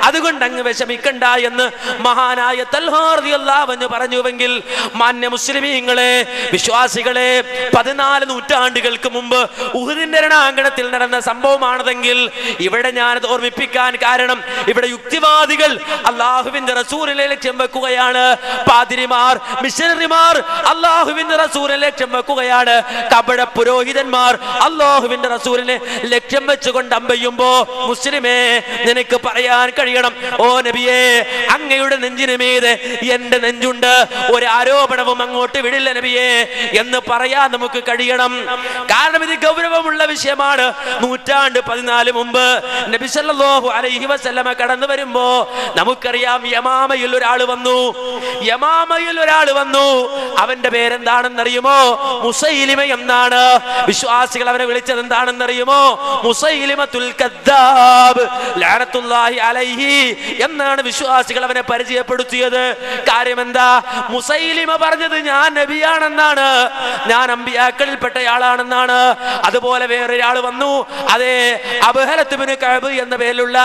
അതുകൊണ്ട് അങ്ങ് വിഷമിക്കണ്ട എന്ന് മഹാനായ തൽഹ റളിയല്ലാഹു അൻഹു പറഞ്ഞുവെങ്കിൽ മാന്യ മുസ്ലിമീങ്ങളെ, വിശ്വാസികളെ, 14 നൂറ്റാണ്ടുകൾക്ക് മുമ്പ് ഉഹുദിന്റെ രണാങ്കണത്തിൽ നടന്ന സംഭവമാണതെങ്കിൽ ഇവിടെ ഞാനത് ഓർമ്മിപ്പിക്കാൻ കാരണം ഇവിടെ യുക്തിവാദികൾ അല്ലാഹുവിന്റെ റസൂലിനെ ലക്ഷ്യം വെക്കുകയാണ്. പാതിരിമാർ, മിഷനറിമാർ അല്ലാഹുവിന്റെ റസൂലിനെ ലക്ഷ്യം വെക്കുകയാണ്. കപട പുരോഹിതന്മാർ അല്ലാഹുവിന്റെ റസൂലിനെ ലക്ഷ്യം വെച്ചുകൊണ്ട് അമ്പയ്യുമ്പോ മുസ്ലിമേ നിനക്ക് പറയാൻ കഴിയണം, ഓ നബിയേ, അങ്ങയുടെ നെഞ്ചിന് മീതെ എന്റെ നെഞ്ചുണ്ട്, ഒരു ആരോപണവും അങ്ങോട്ട് വിടില്ല നബിയേ എന്ന് പറയാൻ നമുക്ക് കഴിയണം. കാരണം ഇത് ഗൗരവമുള്ള വിഷയമാണ്. 14 മുമ്പ് നബി സല്ലല്ലാഹു അലൈഹി വസല്ലമ കടന്നു വരുമ്പോ നമുക്കറിയാം യമാമയിൽ ഒരാൾ വന്നു. യമാമയിൽ ഒരാൾ വന്നു. അവന്റെ പേരെന്താണെന്നറിയുമോ? മുസൈലിമ എന്നാണ്. വിശ്വാസികൾ അവനെ വിളിച്ചത് എന്താണെന്നറിയുമോ? മുസൈലിമത്തുൽ കദ്ദാബ് ലഅനത്തുല്ലാഹി അലൈഹി എന്നാണ് വിശ്വാസികൾ അവനെ പരിചയപ്പെടുത്തിയത്. കാര്യം എന്താ? മുസൈലിമ പറഞ്ഞത് ഞാൻ നബിയാണെന്നാണ്, ഞാൻ അമ്പിയാക്കളിൽപ്പെട്ടയാളാണെന്നാണ്. അതുപോലെ വേറൊരാൾ വന്നു. അതേ അബ്ഹലത്ത് ഇബ്നു കഅബ് എന്ന പേരിലുള്ള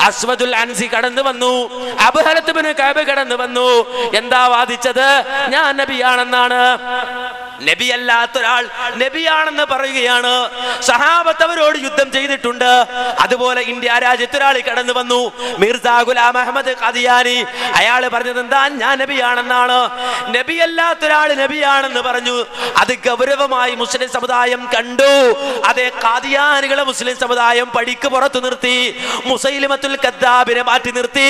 അസ്വദുൽ അൻസി കടന്നു വന്നു. അബ്ഹലത്ത് ഇബ്നു കഅബ് കടന്നു വന്നു. എന്താ വാദിച്ചത്? ഞാൻ നബിയാണെന്നാണ്. നബിയല്ലാത്തൊരാൾ നബിയാണെന്ന് പറയുകയാണ്. സഹാബത്ത് അവരോട് യുദ്ധം ചെയ്തിട്ടുണ്ട്. അതുപോലെ ഇന്ത്യ രാജ്യത്തൊരാൾ കടന്നു വന്നു, മിർസാ ഗുലാം അഹമ്മദ് ഖാദിയാനി. അയാൾ പറഞ്ഞത് എന്താ? ഞാൻ നബിയാണെന്നാണ്. നബിയല്ലാത്തൊരാൾ നബിയാണെന്ന് പറഞ്ഞു. അത് ഗൗരവമായി മുസ്ലിം സമുദായം കണ്ടു. അതേ ഖാദിയാനികളെ മുസ്ലിം സമുദായം പടിക്ക് പുറത്തു നിർത്തി. മുസൈലിമത്തുൽ കദ്ദാബിനെ മാറ്റി നിർത്തി,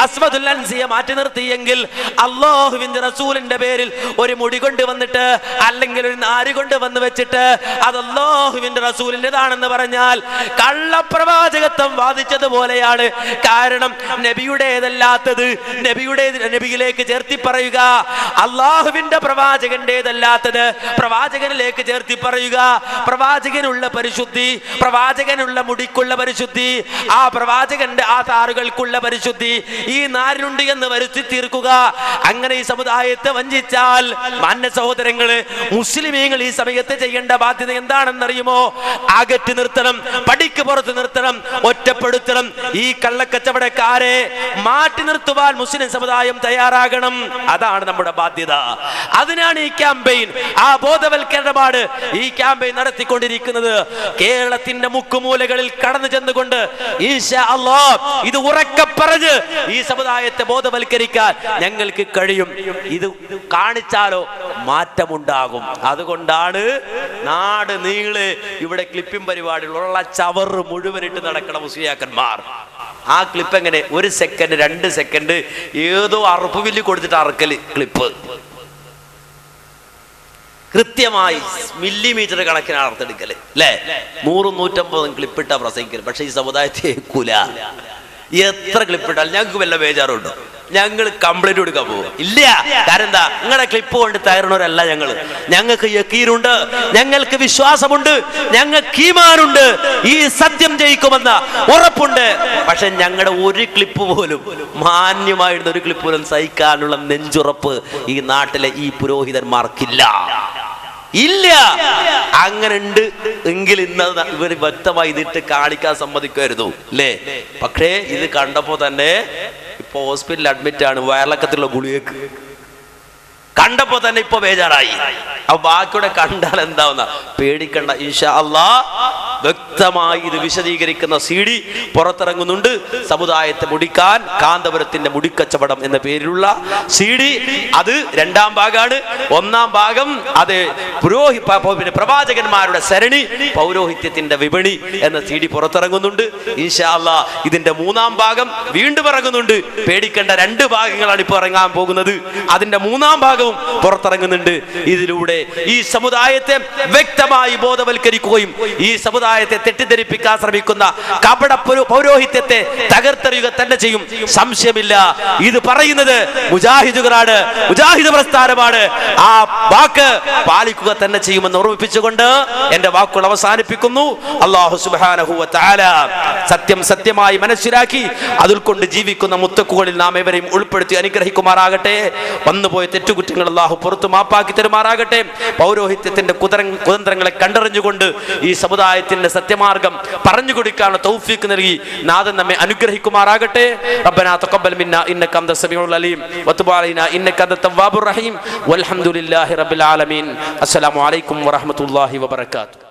അസ്വദുൽ അൻസിയെ മാറ്റി നിർത്തിയെങ്കിൽ അല്ലാഹുവിന്റെ റസൂലിന്റെ പേരിൽ ഒരു മുടി കൊണ്ട് വന്നിട്ട് അല്ലെങ്കിൽ ഒരു നാര് കൊണ്ട് വന്ന് വെച്ചിട്ട് അത് അല്ലാഹുവിന്റെ റസൂലിൻ്റെതാണെന്ന് പറഞ്ഞാൽ കള്ളപ്രവാചകത്വം വാദിച്ചതുപോലെയാണ്. കാരണം നബിയുടേതല്ലാത്തത് നബിയിലേക്ക് ചേർത്തി പറയുക, അള്ളാഹുവിന്റെ പ്രവാചകന്റേതല്ലാത്തത് പ്രവാചകനിലേക്ക് ചേർത്തി പറയുക. പ്രവാചകനുള്ള പരിശുദ്ധി, പ്രവാചകനുള്ള മുടിക്കുള്ള പരിശുദ്ധി, ആ പ്രവാചകന്റെ ആ താറുകൾക്കുള്ള പരിശുദ്ധി ഈ നാരിനുണ്ട് എന്ന് വരുത്തി തീർക്കുക. അങ്ങനെ ഈ സമുദായത്തെ വഞ്ചിച്ചാൽ മാന്യ സഹോദരങ്ങള്, മുസ്ലിമീങ്ങൾ ഈ സമയത്ത് ചെയ്യേണ്ട ബാധ്യത എന്താണെന്നറിയുമോ? അകറ്റി നിർത്തണം, പടിക്ക് പുറത്ത് നിർത്തണം, ഒറ്റപ്പെടുത്തണം. ഈ കള്ളക്കച്ചവടക്കാരെ മാറ്റി നിർത്തുവാൻ മുസ്ലിം സമുദായം തയ്യാറാകണം. അതാണ് നമ്മുടെ ബാധ്യത. അതിനാണ് ഈ ക്യാമ്പയിൻ, ആ ബോധവൽക്കരണമാണ് ഈ ക്യാമ്പയിൻ നടത്തിക്കൊണ്ടിരിക്കുന്നത്. കേരളത്തിന്റെ മുക്കുമൂലകളിൽ കടന്നു ചെന്നുകൊണ്ട് ഇൻഷാ അല്ലാഹ് ഇത് ഉറക്കെ പറഞ്ഞ് ഈ സമുദായത്തെ ബോധവൽക്കരിക്കാൻ ഞങ്ങൾക്ക് കഴിയും. ഇത് കാണിച്ചാലോ മാറ്റമുണ്ടാകും. അതുകൊണ്ടാണ് നാട് നീളെ ഇവിടെ ക്ലിപ്പിംഗ് പരിപാടികളുള്ള ചവറ് മുഴുവനിട്ട് നടക്കണ മുസ്ലിയാക്കന്മാർ. ആ ക്ലിപ്പ് എങ്ങനെ 1 സെക്കൻഡ് 2 സെക്കൻഡ് ഏതോ അറുപ്പുവില്ലി കൊടുത്തിട്ട് അറക്കല് ക്ലിപ്പ് കൃത്യമായി മില്ലിമീറ്റർ കണക്കിന് അർത്തെടുക്കല് അല്ലേ? 100-150 ക്ലിപ്പിട്ടാ പ്രസംഗിക്കല്. പക്ഷെ ഈ സമുദായത്തെ കുല എത്ര ക്ലിപ്പിട്ടാലും ഞങ്ങൾക്ക് വല്ല ബേജാറുണ്ടോ? ഞങ്ങൾ കംപ്ലൈന്റ് കൊടുക്കാൻ പോകും ഇല്ല. കാരണം എന്താ? നിങ്ങളുടെ ക്ലിപ്പ് കൊണ്ട് തകരണവരല്ല ഞങ്ങൾ. ഞങ്ങൾക്ക് യക്കീനുണ്ട്, ഞങ്ങൾക്ക് വിശ്വാസമുണ്ട്, ഞങ്ങൾക്ക് ഈമാനുണ്ട്, ഈ സത്യം ജയിക്കുമെന്ന ഉറപ്പുണ്ട്. പക്ഷെ ഞങ്ങളുടെ ഒരു ക്ലിപ്പ് പോലും, മാന്യമായിരുന്ന ഒരു ക്ലിപ്പ് പോലും സഹിക്കാനുള്ള നെഞ്ചുറപ്പ് ഈ നാട്ടിലെ ഈ പുരോഹിതന്മാർക്കില്ല. ഇല്ല. അങ്ങനെ ഉണ്ട് എങ്കിൽ ഇന്ന് ഇവർ വ്യക്തമായി ഇതിട്ട് കാണിക്കാൻ സമ്മതിക്കുമായിരുന്നു അല്ലേ? പക്ഷേ ഇത് കണ്ടപ്പോ തന്നെ ഇപ്പൊ ഹോസ്പിറ്റലിൽ അഡ്മിറ്റ് ആണ്, വയറിളക്കത്തിലുള്ള ഗുളികക്ക് കണ്ടപ്പോ തന്നെ ഇപ്പൊ ബേജാറായി. അപ്പൊ ബാക്കിയുടെ കണ്ടാൽ എന്താവുന്ന പേടിക്കണ്ട. ഇൻഷാ അല്ലാഹ് വ്യക്തമായി ഇത് വിശദീകരിക്കുന്ന CD പുറത്തിറങ്ങുന്നുണ്ട്. സമുദായത്തെ മുടിക്കാൻ കാന്തപുരത്തിന്റെ മുടിക്കച്ചവടം എന്ന പേരിലുള്ള CD. അത് 2ാം ഭാഗമാണ്. 1ാം ഭാഗം അത് പ്രവാചകന്മാരുടെ സരണി, പൗരോഹിത്യത്തിന്റെ വിപണി എന്ന CD പുറത്തിറങ്ങുന്നുണ്ട്. ഇൻഷാ അല്ലാഹ് ഇതിന്റെ 3ാം ഭാഗം വീണ്ടും ഇറങ്ങുന്നുണ്ട്. പേടിക്കേണ്ട, 2 ഭാഗങ്ങളാണ് ഇപ്പോൾ ഇറങ്ങാൻ പോകുന്നത്. അതിന്റെ 3ാം ഭാഗവും പുറത്തിറങ്ങുന്നുണ്ട്. ഇതിലൂടെ ഈ സമുദായത്തെ വ്യക്തമായി ബോധവൽക്കരിക്കുകയും ഈ സമുദായത്തെ തെറ്റിദ്ധരിപ്പിക്കാൻ ശ്രമിക്കുന്ന കപട പൗരോഹിത്യത്തെ തകർത്തെറിയുക തന്നെ ചെയ്യും. സംശയമില്ല. ഇത് പറയുന്നത് മുജാഹിദുകളാണ്, മുജാഹിദ് പ്രസ്ഥാനമാണ്. ആ വാക്ക് പാലിക്കുക തന്നെ ചെയ്യുമെന്ന് ഓർമ്മിപ്പിച്ചുകൊണ്ട് എന്റെ വാക്കുകൾ അവസാനിപ്പിക്കുന്നു. അല്ലാഹു സുബ്ഹാനഹു വ തആല സത്യം സത്യമായി മനസ്സിലാക്കി അതിൽ കൊണ്ട് ജീവിക്കുന്ന മുത്തക്കുകളിൽ നാം ഏവരെയും ഉൾപ്പെടുത്തി അനുഗ്രഹിക്കുമാറാകട്ടെ. വന്നുപോയ തെറ്റുകുറ്റങ്ങൾ അല്ലാഹു പുറത്തു മാപ്പാക്കി തരുമാറാകട്ടെ. പൗരോഹിത്യത്തിന്റെ കുതന്ത്രങ്ങളെ കണ്ടറിഞ്ഞുകൊണ്ട് ഈ സമുദായത്തിന്റെ സത്യമാർഗം പറഞ്ഞു കൊടുക്കാനുള്ള തൗഫീഖ് നൽകി നാഥൻ നമ്മെ അനുഗ്രഹിക്കുമാറാകട്ടെ. റബ്ബനാ തഖബ്ബൽ മിന്നാ ഇന്നക അൻത സമീഉൽ അലീം വതുബ് അലൈനാ ഇന്നക അൻത തവ്വാബുർ റഹീം വൽഹംദുലില്ലാഹി റബ്ബിൽ ആലമീൻ. അസ്സലാമു അലൈക്കും വറഹ്മത്തുള്ളാഹി വബറകാതുഹു.